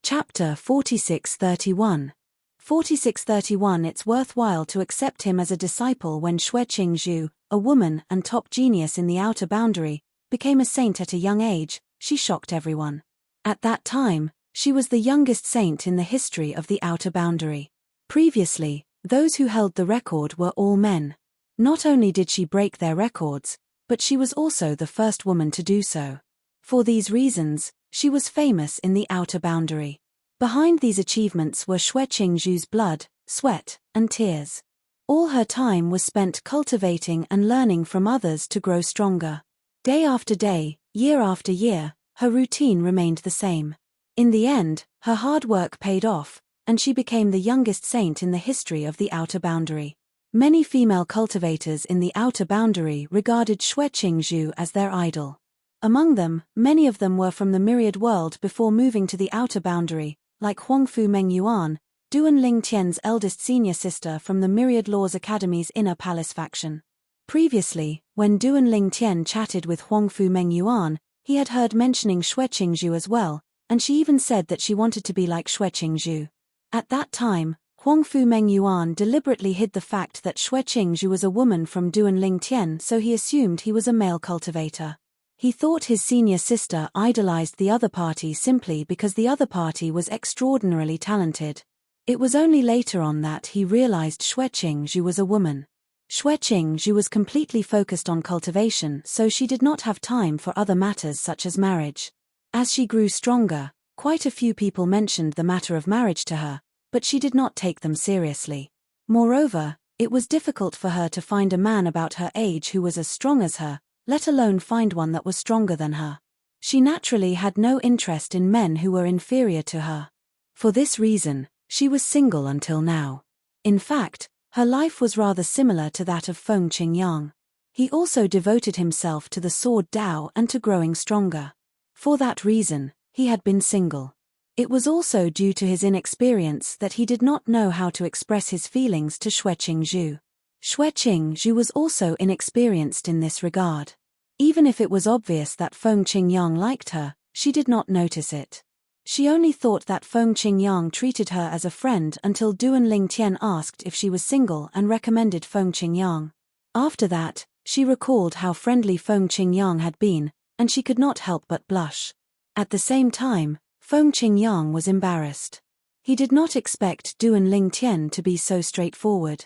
Chapter 4631. 4631. It's worthwhile to accept him as a disciple when Xue Qingzhu, a woman and top genius in the outer boundary, became a saint at a young age. She shocked everyone. At that time, she was the youngest saint in the history of the outer boundary. Previously, those who held the record were all men. Not only did she break their records, but she was also the first woman to do so. For these reasons, she was famous in the outer boundary. Behind these achievements were Xue Qingzhu's blood, sweat, and tears. All her time was spent cultivating and learning from others to grow stronger. Day after day, year after year, her routine remained the same. In the end, her hard work paid off, and she became the youngest saint in the history of the outer boundary. Many female cultivators in the outer boundary regarded Xue Qingzhu as their idol. Among them, many of them were from the myriad world before moving to the outer boundary, like Huangfu Mengyuan, Duan Lingtian's eldest senior sister from the Myriad Laws Academy's Inner Palace faction. Previously, when Duan Lingtian chatted with Huangfu Mengyuan, he had heard mentioning Xue Qingzhu as well, and she even said that she wanted to be like Xue Qingzhu. At that time, Huangfu Mengyuan deliberately hid the fact that Xue Qingzhu was a woman from Duan Lingtian, so he assumed he was a male cultivator. He thought his senior sister idolized the other party simply because the other party was extraordinarily talented. It was only later on that he realized Xue Qingzhu was a woman. Xue Qingzhu was completely focused on cultivation, so she did not have time for other matters such as marriage. As she grew stronger, quite a few people mentioned the matter of marriage to her, but she did not take them seriously. Moreover, it was difficult for her to find a man about her age who was as strong as her, let alone find one that was stronger than her. She naturally had no interest in men who were inferior to her. For this reason, she was single until now. In fact, her life was rather similar to that of Feng Qingyang. He also devoted himself to the sword Dao and to growing stronger. For that reason, he had been single. It was also due to his inexperience that he did not know how to express his feelings to Xue Qingzhu. Xue Qingzhu was also inexperienced in this regard. Even if it was obvious that Feng Qingyang liked her, she did not notice it. She only thought that Feng Qingyang treated her as a friend until Duan Lingtian asked if she was single and recommended Feng Qingyang. After that, she recalled how friendly Feng Qingyang had been, and she could not help but blush. At the same time, Feng Qingyang was embarrassed. He did not expect Duan Lingtian to be so straightforward.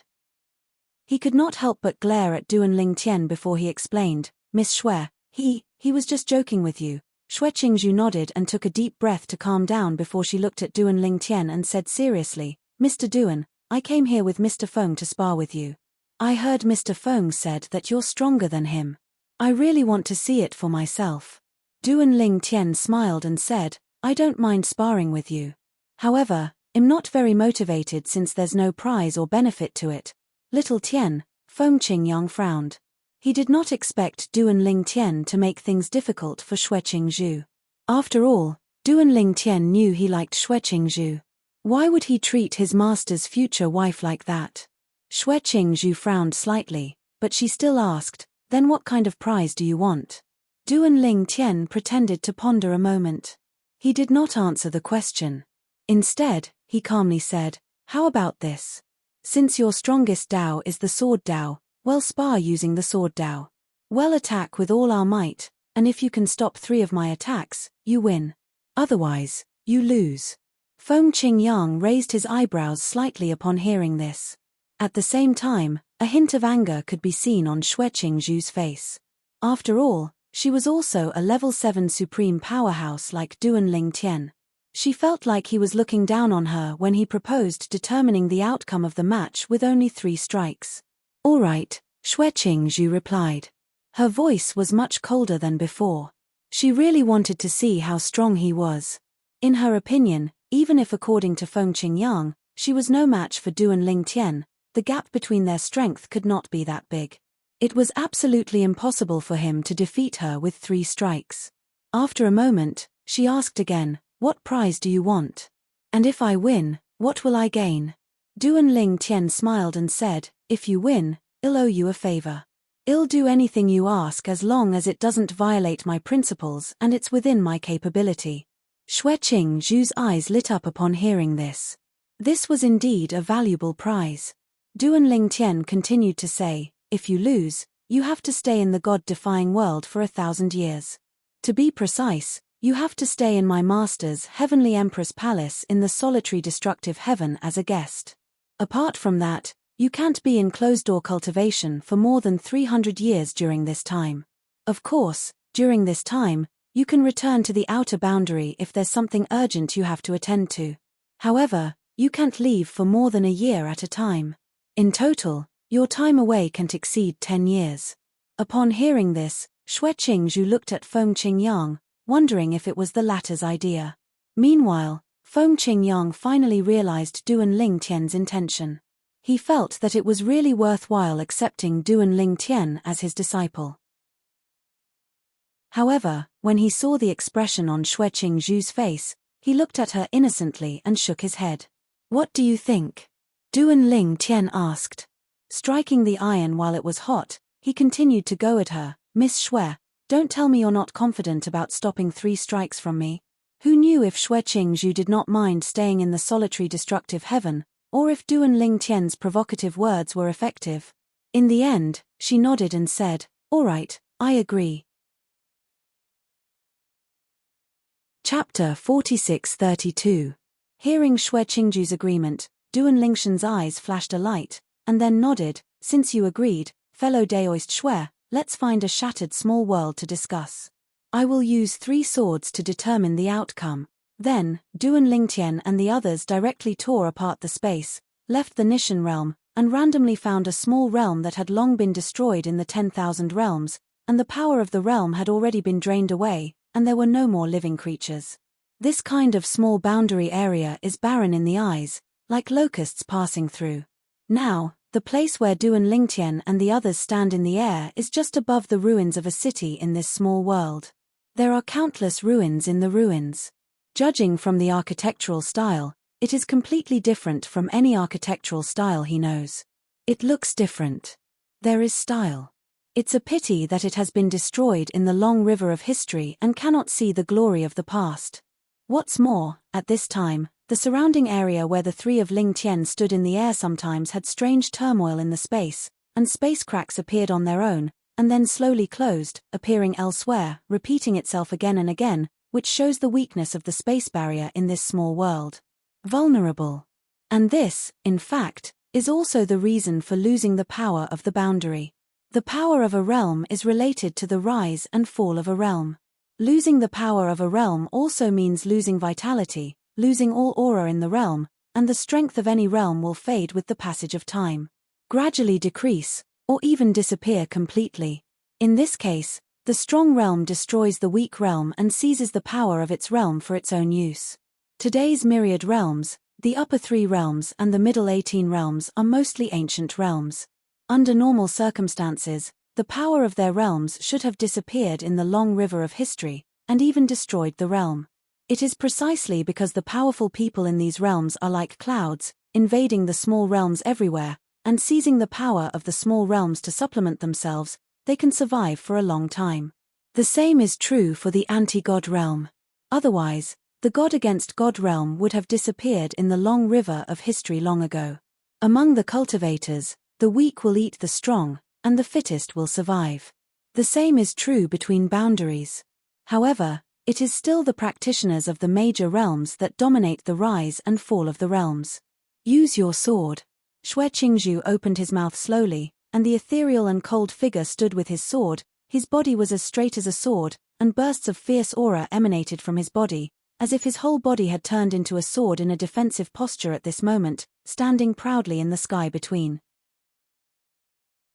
He could not help but glare at Duan Lingtian before he explained, "Miss Xue, he was just joking with you." Xue Qingzhu nodded and took a deep breath to calm down before she looked at Duan Lingtian and said seriously, "Mr. Duan, I came here with Mr. Feng to spar with you. I heard Mr. Feng said that you're stronger than him. I really want to see it for myself." Duan Lingtian smiled and said, "I don't mind sparring with you. However, I'm not very motivated since there's no prize or benefit to it." Little Tian, Feng Qingyang frowned. He did not expect Duan Lingtian to make things difficult for Xue Qingzhu. After all, Duan Lingtian knew he liked Xue Qingzhu. Why would he treat his master's future wife like that? Xue Qingzhu frowned slightly, but she still asked, "Then what kind of prize do you want?" Duan Lingtian pretended to ponder a moment. He did not answer the question. Instead, he calmly said, "How about this? Since your strongest Dao is the sword Dao, well, spar using the sword Dao. Well, attack with all our might, and if you can stop 3 of my attacks, you win. Otherwise, you lose." Feng Qingyang raised his eyebrows slightly upon hearing this. At the same time, a hint of anger could be seen on Xue Qingzhu's face. After all, she was also a level 7 supreme powerhouse like Duan Lingtian. She felt like he was looking down on her when he proposed determining the outcome of the match with only 3 strikes. "All right," Xue Qingzhu replied. Her voice was much colder than before. She really wanted to see how strong he was. In her opinion, even if according to Feng Qingyang, she was no match for Du and Ling Tian, the gap between their strength could not be that big. It was absolutely impossible for him to defeat her with 3 strikes. After a moment, she asked again, "What prize do you want? And if I win, what will I gain?" Du and Ling Tian smiled and said, "If you win, I'll owe you a favor. I'll do anything you ask as long as it doesn't violate my principles and it's within my capability." Xue Qingzhu's eyes lit up upon hearing this. This was indeed a valuable prize. Du and Ling Tian continued to say, "If you lose, you have to stay in the God-defying world for 1,000 years. To be precise, you have to stay in my master's Heavenly Empress Palace in the solitary destructive heaven as a guest. Apart from that, you can't be in closed-door cultivation for more than 300 years during this time. Of course, during this time, you can return to the outer boundary if there's something urgent you have to attend to. However, you can't leave for more than a year at a time. In total, your time away can't exceed 10 years. Upon hearing this, Xue Qingzhu looked at Feng Qingyang, wondering if it was the latter's idea. Meanwhile, Feng Qingyang finally realized Du and Ling Tian's intention. He felt that it was really worthwhile accepting Du and Ling Tian as his disciple. However, when he saw the expression on Xue Qingzhu's face, he looked at her innocently and shook his head. "What do you think?" Du and Ling Tian asked. Striking the iron while it was hot, he continued to go at her. "Miss Xue, don't tell me you're not confident about stopping 3 strikes from me." Who knew if Xue Qingzhu did not mind staying in the solitary destructive heaven, or if Du and Ling Tian's provocative words were effective. In the end, she nodded and said, "All right, I agree." Chapter 46-32. Hearing Xue Qingzhu's agreement, Du and Ling Tian's eyes flashed a light, and then nodded. "Since you agreed, fellow Daoist Xue, let's find a shattered small world to discuss. I will use 3 swords to determine the outcome." Then, Du and Ling Tian and the others directly tore apart the space, left the Nishan realm, and randomly found a small realm that had long been destroyed in the 10,000 realms, and the power of the realm had already been drained away, and there were no more living creatures. This kind of small boundary area is barren in the eyes, like locusts passing through. Now, the place where Du and Ling Tian and the others stand in the air is just above the ruins of a city in this small world. There are countless ruins in the ruins. Judging from the architectural style, it is completely different from any architectural style he knows. It looks different. There is style. It's a pity that it has been destroyed in the long river of history and cannot see the glory of the past. What's more, at this time, the surrounding area where the 3 of Ling Tian stood in the air sometimes had strange turmoil in the space, and space cracks appeared on their own, and then slowly closed, appearing elsewhere, repeating itself again and again, which shows the weakness of the space barrier in this small world. Vulnerable. And this, in fact, is also the reason for losing the power of the boundary. The power of a realm is related to the rise and fall of a realm. Losing the power of a realm also means losing vitality, losing all aura in the realm, and the strength of any realm will fade with the passage of time. Gradually decrease, or even disappear completely. In this case, the strong realm destroys the weak realm and seizes the power of its realm for its own use. Today's myriad realms, the upper 3 realms and the middle 18 realms are mostly ancient realms. Under normal circumstances, the power of their realms should have disappeared in the long river of history, and even destroyed the realm. It is precisely because the powerful people in these realms are like clouds, invading the small realms everywhere, and seizing the power of the small realms to supplement themselves, they can survive for a long time. The same is true for the anti-God realm. Otherwise, the God against God realm would have disappeared in the long river of history long ago. Among the cultivators, the weak will eat the strong, and the fittest will survive. The same is true between boundaries. However, it is still the practitioners of the major realms that dominate the rise and fall of the realms. Use your sword. Xue Qingzhu opened his mouth slowly, and the ethereal and cold figure stood with his sword. His body was as straight as a sword, and bursts of fierce aura emanated from his body, as if his whole body had turned into a sword in a defensive posture at this moment, standing proudly in the sky between.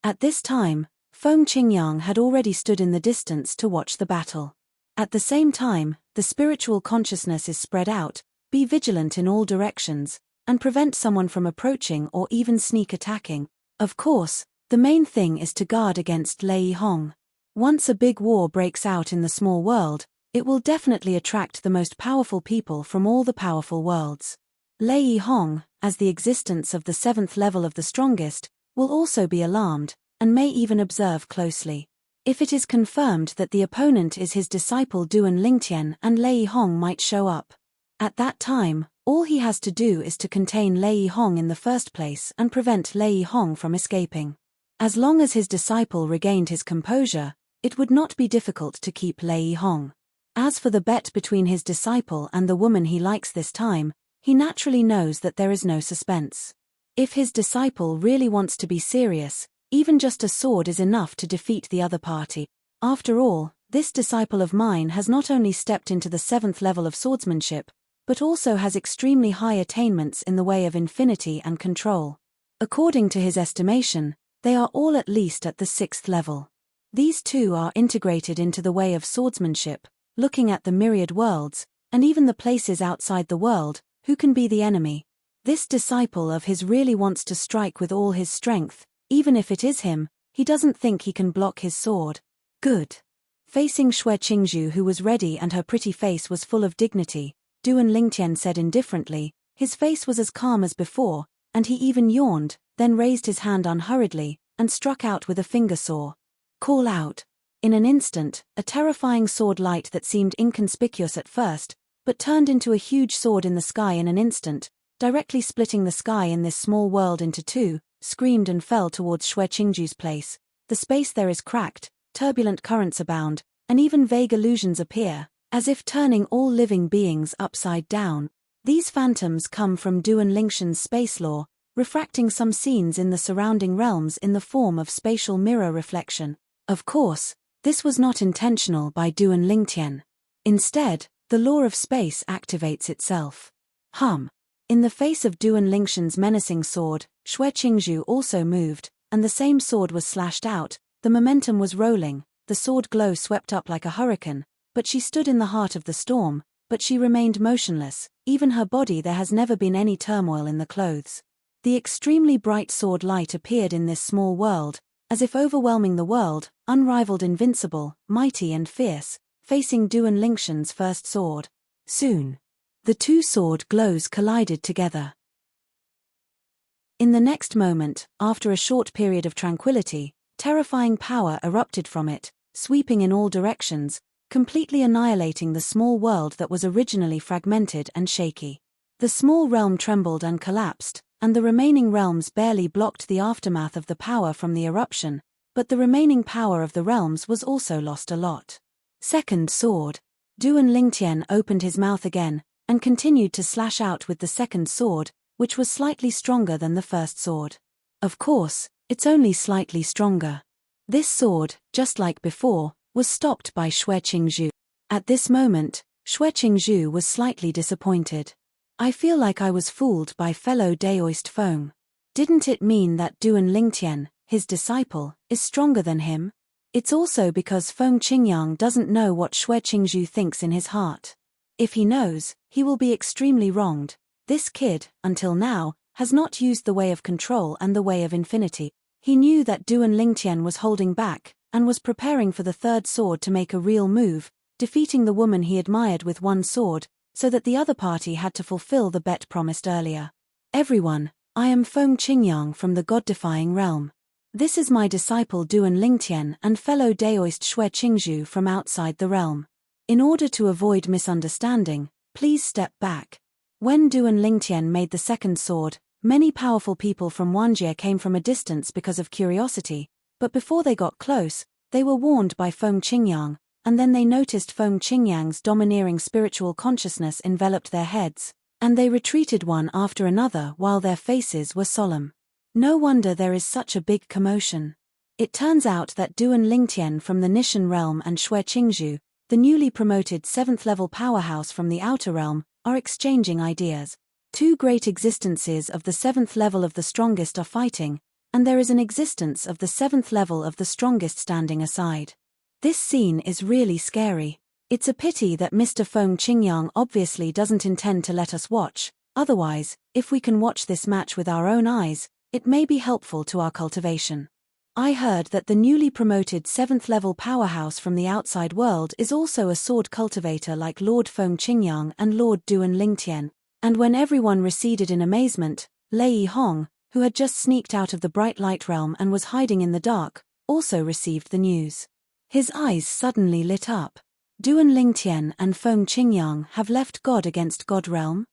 At this time, Feng Qingyang had already stood in the distance to watch the battle. At the same time, the spiritual consciousness is spread out, be vigilant in all directions, and prevent someone from approaching or even sneak attacking. Of course, the main thing is to guard against Lei Hong. Once a big war breaks out in the small world, it will definitely attract the most powerful people from all the powerful worlds. Lei Hong, as the existence of the 7th level of the strongest, will also be alarmed, and may even observe closely. If it is confirmed that the opponent is his disciple Duan Lingtian, and Lei Hong might show up. At that time, all he has to do is to contain Lei Hong in the first place and prevent Lei Hong from escaping. As long as his disciple regained his composure, it would not be difficult to keep Lei Hong. As for the bet between his disciple and the woman he likes this time, he naturally knows that there is no suspense. If his disciple really wants to be serious, even just a sword is enough to defeat the other party. After all, this disciple of mine has not only stepped into the 7th level of swordsmanship, but also has extremely high attainments in the way of infinity and control. According to his estimation, they are all at least at the 6th level. These two are integrated into the way of swordsmanship, looking at the myriad worlds, and even the places outside the world, who can be the enemy. This disciple of his really wants to strike with all his strength, even if it is him, he doesn't think he can block his sword. Good. Facing Xue Qingzhu, who was ready and her pretty face was full of dignity, Duan Lingtian said indifferently, his face was as calm as before, and he even yawned, then raised his hand unhurriedly, and struck out with a finger saw. Call out. In an instant, a terrifying sword light that seemed inconspicuous at first, but turned into a huge sword in the sky in an instant, directly splitting the sky in this small world into two, screamed and fell towards Xue Qingzhu's place. The space there is cracked, turbulent currents abound, and even vague illusions appear, as if turning all living beings upside down. These phantoms come from Duan Lingtian's space law, refracting some scenes in the surrounding realms in the form of spatial mirror reflection. Of course, this was not intentional by Duan Lingtian. Instead, the law of space activates itself. In the face of Duan Lingtian's menacing sword, Xue Qingzhu also moved, and the same sword was slashed out. The momentum was rolling, the sword glow swept up like a hurricane, but she stood in the heart of the storm, but she remained motionless, even her body there has never been any turmoil in the clothes. The extremely bright sword light appeared in this small world, as if overwhelming the world, unrivaled, invincible, mighty and fierce, facing Duan Lingtian's first sword. Soon, the two sword glows collided together. In the next moment, after a short period of tranquility, terrifying power erupted from it, sweeping in all directions, completely annihilating the small world that was originally fragmented and shaky. The small realm trembled and collapsed, and the remaining realms barely blocked the aftermath of the power from the eruption, but the remaining power of the realms was also lost a lot. Second sword. Duan Lingtian opened his mouth again, and continued to slash out with the second sword, which was slightly stronger than the first sword. Of course, it's only slightly stronger. This sword, just like before, was stopped by Xue Qingzhu. At this moment, Xue Qingzhu was slightly disappointed. I feel like I was fooled by fellow Daoist Feng. Didn't it mean that Duan Lingtian, his disciple, is stronger than him? It's also because Feng Qingyang doesn't know what Xue Qingzhu thinks in his heart. If he knows, he will be extremely wronged. This kid, until now, has not used the way of control and the way of infinity. He knew that Duan Lingtian was holding back, and was preparing for the third sword to make a real move, defeating the woman he admired with one sword, so that the other party had to fulfill the bet promised earlier. Everyone, I am Feng Qingyang from the God-defying realm. This is my disciple Duan Lingtian and fellow Daoist Xue Qingzhu from outside the realm. In order to avoid misunderstanding, please step back. When Duan Lingtian made the second sword, many powerful people from Wanjie came from a distance because of curiosity, but before they got close, they were warned by Feng Qingyang, and then they noticed Feng Qingyang's domineering spiritual consciousness enveloped their heads, and they retreated one after another while their faces were solemn. No wonder there is such a big commotion. It turns out that Duan Lingtian from the Nishan realm and Xue Qingzhu, the newly promoted 7th level powerhouse from the outer realm, are exchanging ideas. Two great existences of the 7th level of the strongest are fighting, and there is an existence of the 7th level of the strongest standing aside. This scene is really scary. It's a pity that Mr. Feng Qingyang obviously doesn't intend to let us watch, otherwise, if we can watch this match with our own eyes, it may be helpful to our cultivation. I heard that the newly promoted 7th level powerhouse from the outside world is also a sword cultivator like Lord Feng Qingyang and Lord Duan Lingtian, and when everyone receded in amazement, Lei Hong, who had just sneaked out of the bright light realm and was hiding in the dark, also received the news. His eyes suddenly lit up. Duan Lingtian and Feng Qingyang have left God against God realm?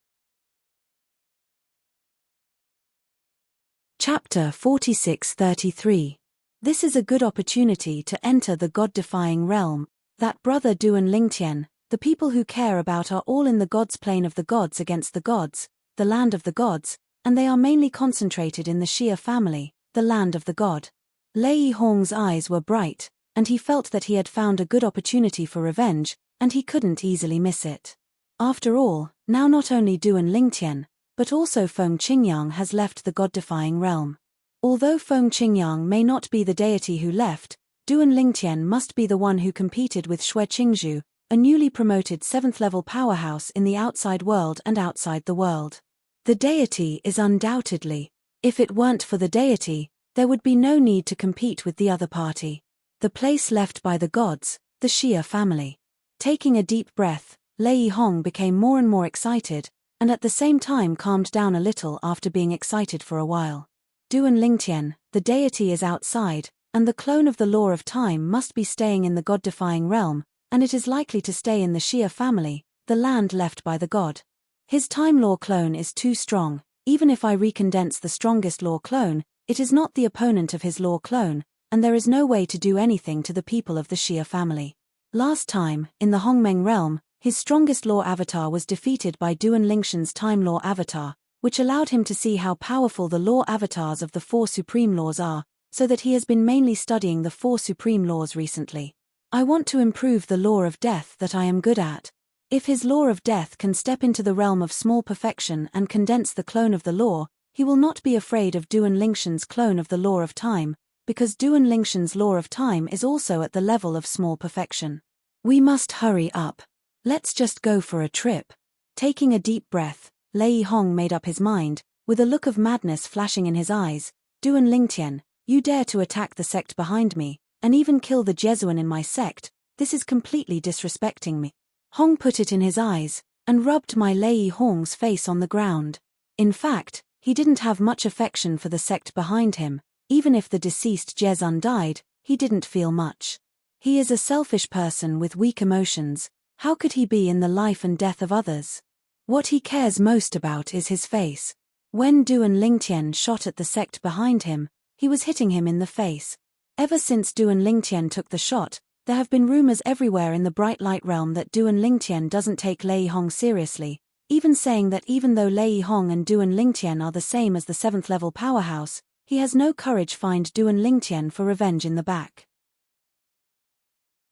Chapter 46-33. This is a good opportunity to enter the God-defying realm. That brother Duan Lingtian, the people who care about are all in the gods' plane of the gods against the gods, the land of the gods, and they are mainly concentrated in the Xia family, the land of the god. Lei Hong's eyes were bright, and he felt that he had found a good opportunity for revenge, and he couldn't easily miss it. After all, now not only Duan Lingtian, but also Feng Qingyang has left the God-defying realm. Although Feng Qingyang may not be the deity who left, Duan Lingtian must be the one who competed with Xue Qingzhu, a newly promoted 7th level powerhouse in the outside world and outside the world. The deity is undoubtedly. If it weren't for the deity, there would be no need to compete with the other party. The place left by the gods, the Xia family. Taking a deep breath, Lei Hong became more and more excited, and at the same time calmed down a little after being excited for a while. Duan Lingtian, the deity is outside, and the clone of the law of time must be staying in the God-defying realm, and it is likely to stay in the Xia family, the land left by the god. His time law clone is too strong. Even if I recondense the strongest law clone, it is not the opponent of his law clone, and there is no way to do anything to the people of the Xia family. Last time, in the Hongmeng realm, his strongest law avatar was defeated by Duan Lingtian's time law avatar, which allowed him to see how powerful the law avatars of the 4 supreme laws are, so that he has been mainly studying the 4 supreme laws recently. I want to improve the law of death that I am good at. If his law of death can step into the realm of small perfection and condense the clone of the law, he will not be afraid of Duan Lingtian's clone of the law of time, because Duan Lingtian's law of time is also at the level of small perfection. We must hurry up. Let's just go for a trip. Taking a deep breath, Lei Hong made up his mind, with a look of madness flashing in his eyes. Duan Lingtian, you dare to attack the sect behind me, and even kill the Jesuan in my sect. This is completely disrespecting me. Hong put it in his eyes, and rubbed my Lei Hong's face on the ground. In fact, he didn't have much affection for the sect behind him. Even if the deceased Jesuan died, he didn't feel much. He is a selfish person with weak emotions. How could he be in the life and death of others? What he cares most about is his face. When Duan Lingtian shot at the sect behind him, he was hitting him in the face. Ever since Duan Lingtian took the shot, there have been rumors everywhere in the bright light realm that Duan Lingtian doesn't take Lei Hong seriously, even saying that even though Lei Hong and Duan Lingtian are the same as the 7th level powerhouse, he has no courage find Duan Lingtian for revenge in the back.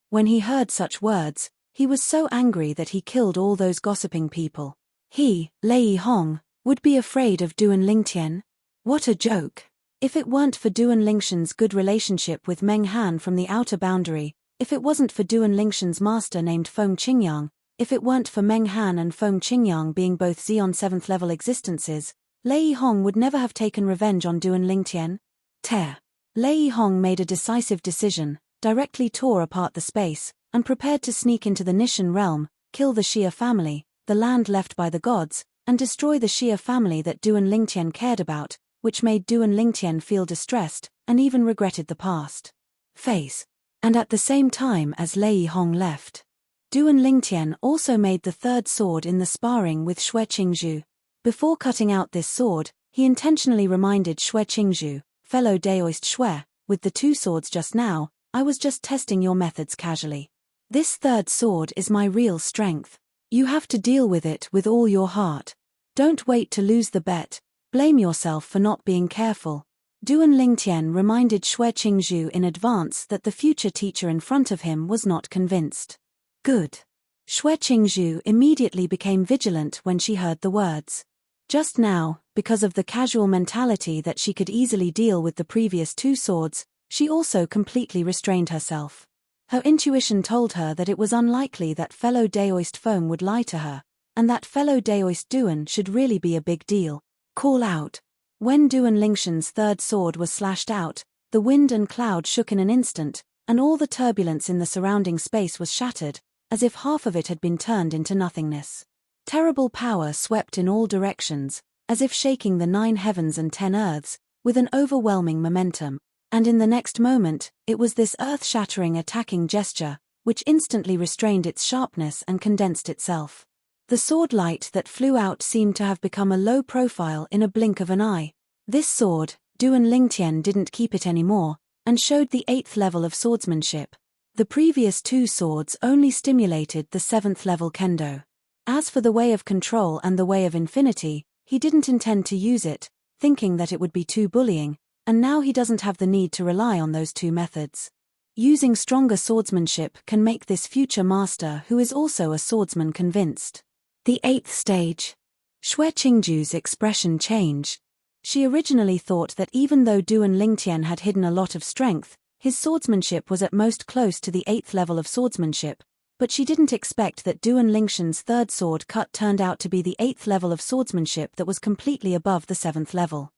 When he heard such words, he was so angry that he killed all those gossiping people. He, Lei Hong, would be afraid of Duan Lingtian? What a joke! If it weren't for Duan Lingtian's good relationship with Meng Han from the outer boundary, if it wasn't for Duan Lingtian's master named Feng Qingyang, if it weren't for Meng Han and Feng Qingyang being both Xeon 7th level existences, Lei Hong would never have taken revenge on Duan Lingtian. Tear. Lei Hong made a decisive decision, directly tore apart the space, and prepared to sneak into the Nishan realm, kill the Xia family, the land left by the gods, and destroy the Xia family that Duan Lingtian cared about, which made Duan Lingtian feel distressed, and even regretted the past. Phase. And at the same time as Lei Hong left, Duan Lingtian also made the third sword in the sparring with Xue Qingzhu. Before cutting out this sword, he intentionally reminded Xue Qingzhu, fellow Daoist Xue, with the 2 swords just now, I was just testing your methods casually. This third sword is my real strength. You have to deal with it with all your heart. Don't wait to lose the bet. Blame yourself for not being careful. Duan Lingtian reminded Xue Qingzhu in advance that the future teacher in front of him was not convinced. Good. Xue Qingzhu immediately became vigilant when she heard the words. Just now, because of the casual mentality that she could easily deal with the previous two swords, she also completely restrained herself. Her intuition told her that it was unlikely that fellow Daoist foam would lie to her, and that fellow Daoist Duan should really be a big deal. Call out. When Duan Lingshan's third sword was slashed out, the wind and cloud shook in an instant, and all the turbulence in the surrounding space was shattered, as if half of it had been turned into nothingness. Terrible power swept in all directions, as if shaking the 9 heavens and 10 earths, with an overwhelming momentum. And in the next moment, it was this earth-shattering attacking gesture, which instantly restrained its sharpness and condensed itself. The sword light that flew out seemed to have become a low profile in a blink of an eye. This sword, Duan Lingtian didn't keep it anymore, and showed the 8th level of swordsmanship. The previous two swords only stimulated the 7th level kendo. As for the way of control and the way of infinity, he didn't intend to use it, thinking that it would be too bullying, and now he doesn't have the need to rely on those two methods. Using stronger swordsmanship can make this future master who is also a swordsman convinced. The 8th stage. Xue Qingzhu's expression changed. She originally thought that even though Duan Lingtian had hidden a lot of strength, his swordsmanship was at most close to the 8th level of swordsmanship, but she didn't expect that Duan Lingshan's third sword cut turned out to be the 8th level of swordsmanship that was completely above the 7th level.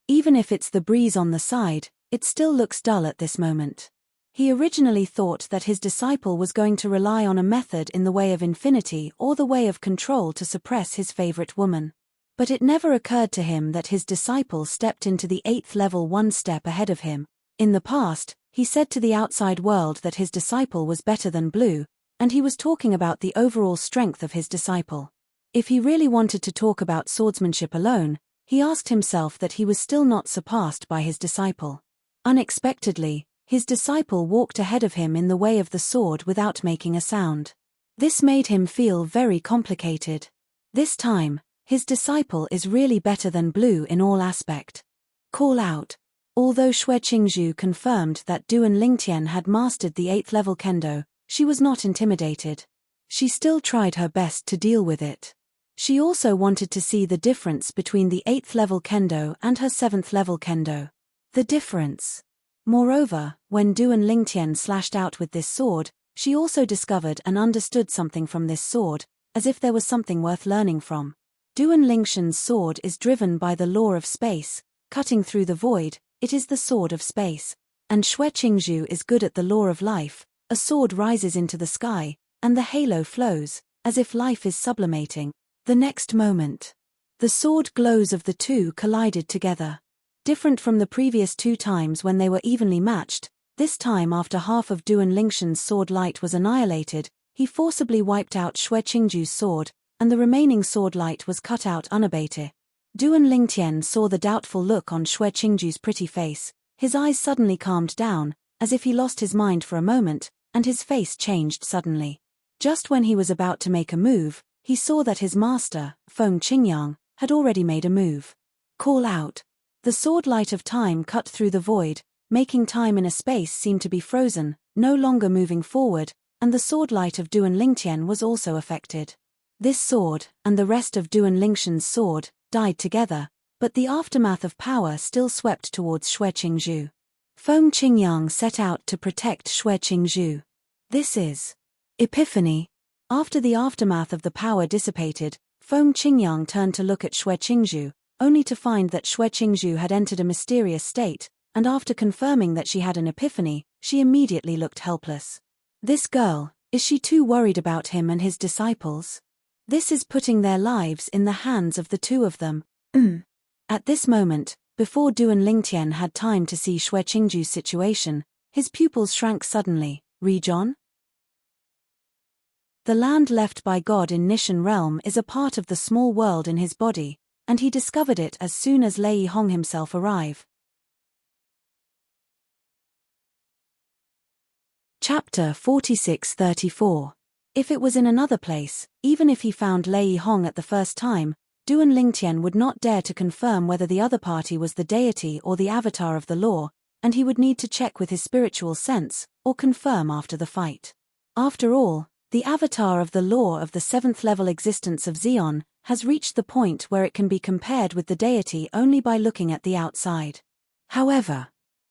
Even if it's the breeze on the side, it still looks dull at this moment. He originally thought that his disciple was going to rely on a method in the way of infinity or the way of control to suppress his favorite woman. But it never occurred to him that his disciple stepped into the 8th level one step ahead of him. In the past, he said to the outside world that his disciple was better than Blue, and he was talking about the overall strength of his disciple. If he really wanted to talk about swordsmanship alone, he asked himself that he was still not surpassed by his disciple. Unexpectedly, his disciple walked ahead of him in the way of the sword without making a sound. This made him feel very complicated. This time, his disciple is really better than Blue in all aspect. Call out. Although Xue Qingzhu confirmed that Duan Lingtian had mastered the 8th level kendo, she was not intimidated. She still tried her best to deal with it. She also wanted to see the difference between the 8th level kendo and her 7th level kendo. The difference. Moreover, when Duan Lingtian slashed out with this sword, she also discovered and understood something from this sword, as if there was something worth learning from. Duan Lingshan's sword is driven by the law of space, cutting through the void. It is the sword of space. And Xue Qingzhu is good at the law of life. A sword rises into the sky, and the halo flows, as if life is sublimating. The next moment, the sword glows of the two collided together. Different from the previous two times when they were evenly matched, this time after half of Duan Lingshan's sword light was annihilated, he forcibly wiped out Xue Qingzhu's sword, and the remaining sword light was cut out unabated. Duan Lingtian saw the doubtful look on Xue Qingzhu's pretty face. His eyes suddenly calmed down, as if he lost his mind for a moment, and his face changed suddenly. Just when he was about to make a move, he saw that his master, Feng Qingyang, had already made a move. Call out. The sword light of time cut through the void, making time in a space seem to be frozen, no longer moving forward, and the sword light of Duan Lingtian was also affected. This sword, and the rest of Duan Lingshan's sword, died together, but the aftermath of power still swept towards Xue Qingzhu. Feng Qingyang set out to protect Xue Qingzhu. This is Epiphany. After the aftermath of the power dissipated, Feng Qingyang turned to look at Xue Qingzhu, only to find that Xue Qingzhu had entered a mysterious state, and after confirming that she had an epiphany, she immediately looked helpless. This girl, is she too worried about him and his disciples? This is putting their lives in the hands of the two of them. At this moment, before Duan Lingtian had time to see Xue Qingzhu's situation, his pupils shrank suddenly. Rejon? The land left by God in Nishan realm is a part of the small world in his body, and he discovered it as soon as Lei Hong himself arrived. Chapter 46-34. If it was in another place, even if he found Lei Hong at the first time, Duan Lingtian would not dare to confirm whether the other party was the deity or the avatar of the law, and he would need to check with his spiritual sense, or confirm after the fight. After all, the avatar of the law of the 7th level existence of Xion has reached the point where it can be compared with the deity only by looking at the outside. However,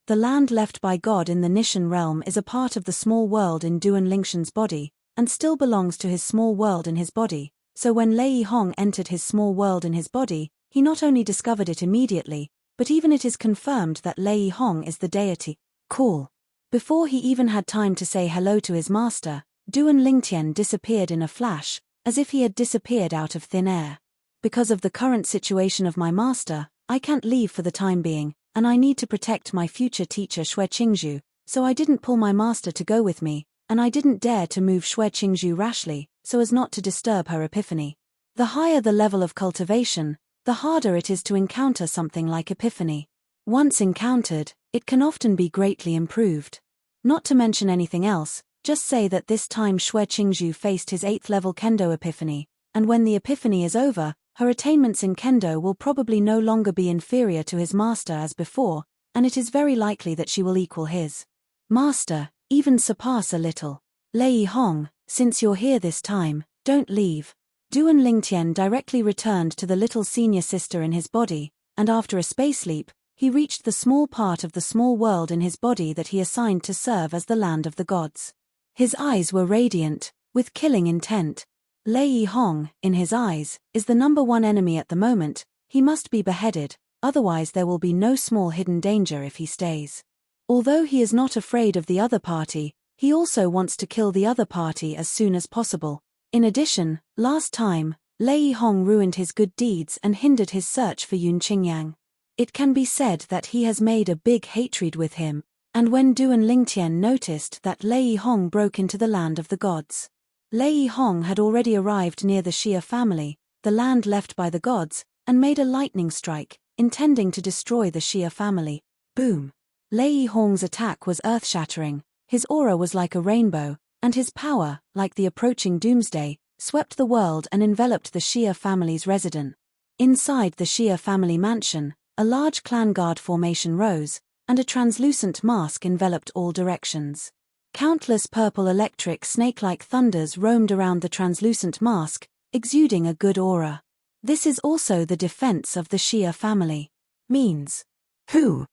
the land left by God in the Nishan realm is a part of the small world in Duan Lingshan's body, and still belongs to his small world in his body, so when Lei Hong entered his small world in his body, he not only discovered it immediately, but even it is confirmed that Lei Hong is the deity. Cool. Before he even had time to say hello to his master, Duan Lingtian disappeared in a flash, as if he had disappeared out of thin air. Because of the current situation of my master, I can't leave for the time being, and I need to protect my future teacher Xue Qingzhu, so I didn't pull my master to go with me, and I didn't dare to move Xue Qingzhu rashly, so as not to disturb her epiphany. The higher the level of cultivation, the harder it is to encounter something like epiphany. Once encountered, it can often be greatly improved. Not to mention anything else, just say that this time Xue Qingzhu faced his 8th level Kendo epiphany, and when the epiphany is over, her attainments in Kendo will probably no longer be inferior to his master as before, and it is very likely that she will equal his master, even surpass a little. Lei Hong, since you're here this time, don't leave. Duan Lingtian directly returned to the little senior sister in his body, and after a space leap, he reached the small part of the small world in his body that he assigned to serve as the land of the gods. His eyes were radiant, with killing intent. Lei Hong, in his eyes, is the #1 enemy at the moment. He must be beheaded, otherwise there will be no small hidden danger if he stays. Although he is not afraid of the other party, he also wants to kill the other party as soon as possible. In addition, last time, Lei Hong ruined his good deeds and hindered his search for Yun Qingyang. It can be said that he has made a big hatred with him, and when Duan Lingtian noticed that Lei Hong broke into the land of the gods, Lei Hong had already arrived near the Xia family, the land left by the gods, and made a lightning strike, intending to destroy the Xia family. Boom! Lei Hong's attack was earth-shattering, his aura was like a rainbow, and his power, like the approaching doomsday, swept the world and enveloped the Xia family's residence. Inside the Xia family mansion, a large clan guard formation rose, and a translucent mask enveloped all directions. Countless purple electric snake-like thunders roamed around the translucent mask, exuding a good aura. This is also the defense of the Xia family. Means. Who?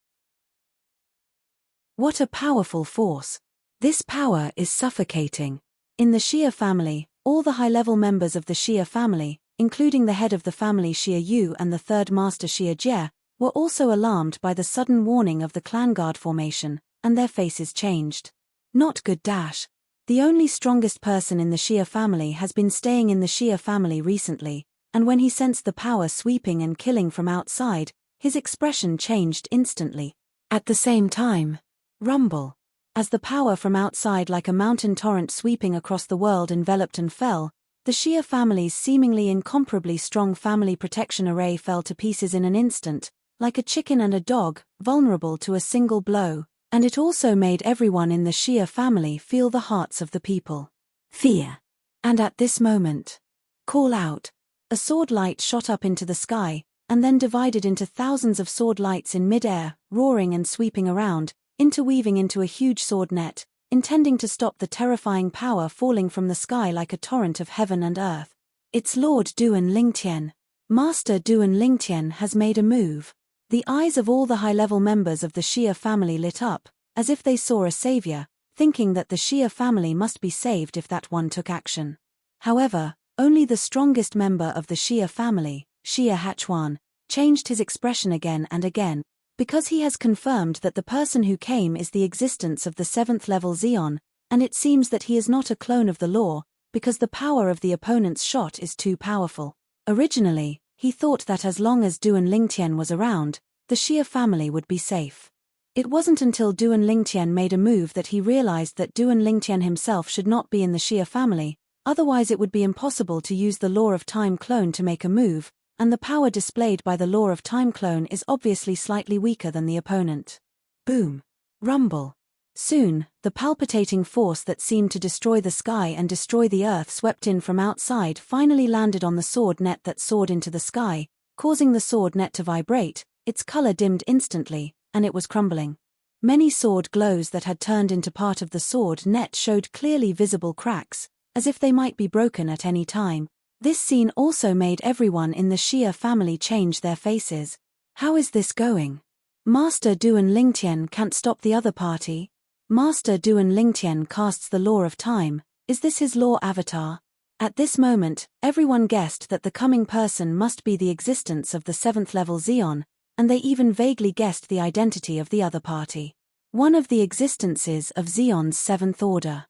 What a powerful force. This power is suffocating. In the Xia family, all the high-level members of the Xia family, including the head of the family Xia Yu and the third master Xia Jie, were also alarmed by the sudden warning of the clan guard formation, and their faces changed. Not good. The only strongest person in the Xia family has been staying in the Xia family recently, and when he sensed the power sweeping and killing from outside, his expression changed instantly. At the same time, rumble. As the power from outside like a mountain torrent sweeping across the world enveloped and fell, the Xia family's seemingly incomparably strong family protection array fell to pieces in an instant, like a chicken and a dog, vulnerable to a single blow, and it also made everyone in the Xia family feel the hearts of the people. Fear. And at this moment, call out. A sword light shot up into the sky, and then divided into thousands of sword lights in mid-air, roaring and sweeping around, interweaving into a huge sword net, intending to stop the terrifying power falling from the sky like a torrent of heaven and earth. It's Lord Duan Lingtian. Master Duan Lingtian has made a move. The eyes of all the high-level members of the Xia family lit up, as if they saw a savior, thinking that the Xia family must be saved if that one took action. However, only the strongest member of the Xia family, Xia Hachuan, changed his expression again and again, because he has confirmed that the person who came is the existence of the 7th level Xion, and it seems that he is not a clone of the law, because the power of the opponent's shot is too powerful. Originally, he thought that as long as Duan Lingtian was around, the Xia family would be safe. It wasn't until Duan Lingtian made a move that he realized that Duan Lingtian himself should not be in the Xia family, otherwise it would be impossible to use the Law of Time clone to make a move, and the power displayed by the Law of Time clone is obviously slightly weaker than the opponent. Boom. Rumble. Soon, the palpitating force that seemed to destroy the sky and destroy the earth swept in from outside finally landed on the sword net that soared into the sky, causing the sword net to vibrate, its color dimmed instantly, and it was crumbling. Many sword glows that had turned into part of the sword net showed clearly visible cracks, as if they might be broken at any time. This scene also made everyone in the Xia family change their faces. How is this going? Master Duan Lingtian can't stop the other party? Master Duan Lingtian casts the law of time. Is this his law avatar? At this moment, everyone guessed that the coming person must be the existence of the 7th level Xeon, and they even vaguely guessed the identity of the other party. One of the existences of Xeon's 7th order.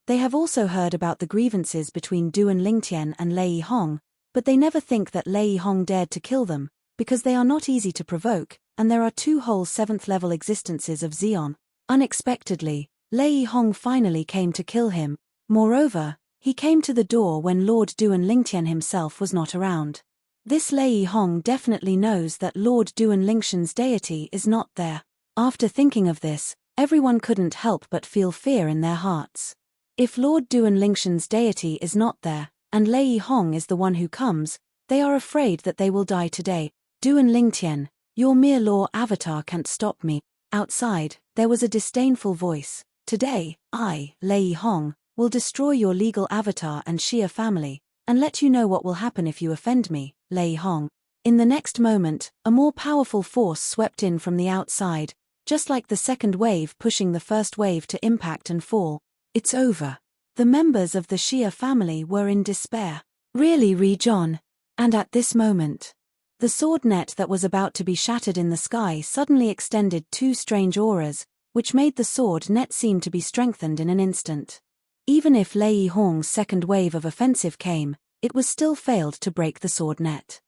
They have also heard about the grievances between Duan Lingtian and Lei Hong, but they never think that Lei Hong dared to kill them, because they are not easy to provoke, and there are 2 whole 7th level existences of Xeon. Unexpectedly, Lei Hong finally came to kill him. Moreover, he came to the door when Lord Duan Lingtian himself was not around. This Lei Hong definitely knows that Lord Duan Lingtian's deity is not there. After thinking of this, everyone couldn't help but feel fear in their hearts. If Lord Duan Lingtian's deity is not there, and Lei Hong is the one who comes, they are afraid that they will die today. Duan Lingtian, your mere law avatar can't stop me. Outside, there was a disdainful voice. Today, I, Lei Hong, will destroy your legal avatar and Xia family, and let you know what will happen if you offend me, Lei Hong. In the next moment, a more powerful force swept in from the outside, just like the second wave pushing the first wave to impact and fall. It's over. The members of the Xia family were in despair. Really, Ri John? And at this moment, the sword net that was about to be shattered in the sky suddenly extended 2 strange auras, which made the sword net seem to be strengthened in an instant. Even if Lei Hong's second wave of offensive came, it was still failed to break the sword net.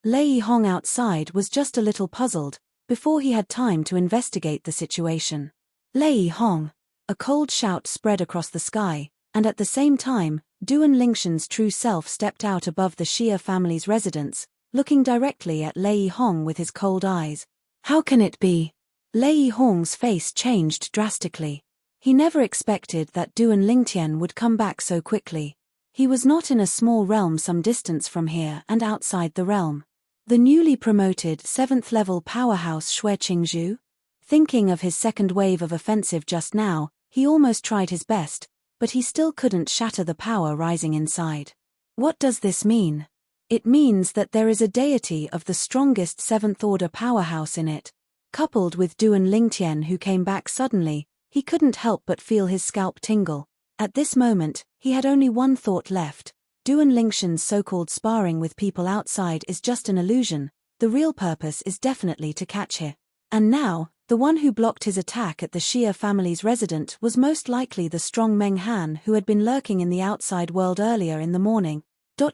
Lei Hong outside was just a little puzzled, before he had time to investigate the situation. Lei Hong! A cold shout spread across the sky, and at the same time, Duan Lingtian's true self stepped out above the Xia family's residence, looking directly at Lei Hong with his cold eyes. How can it be? Lei Hong's face changed drastically. He never expected that Duan Lingtian would come back so quickly. He was not in a small realm some distance from here and outside the realm. The newly promoted 7th level powerhouse Xue Qingzhu? Thinking of his second wave of offensive just now, he almost tried his best, but he still couldn't shatter the power rising inside. What does this mean? It means that there is a deity of the strongest 7th order powerhouse in it. Coupled with Duan Lingtian who came back suddenly, he couldn't help but feel his scalp tingle. At this moment, he had only one thought left. Duan Lingtian's so-called sparring with people outside is just an illusion. The real purpose is definitely to catch him. And now, the one who blocked his attack at the Xia family's resident was most likely the strong Meng Han who had been lurking in the outside world earlier in the morning.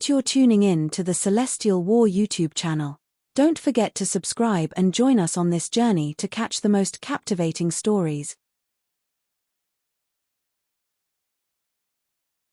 You're tuning in to the Celestial War YouTube channel. Don't forget to subscribe and join us on this journey to catch the most captivating stories.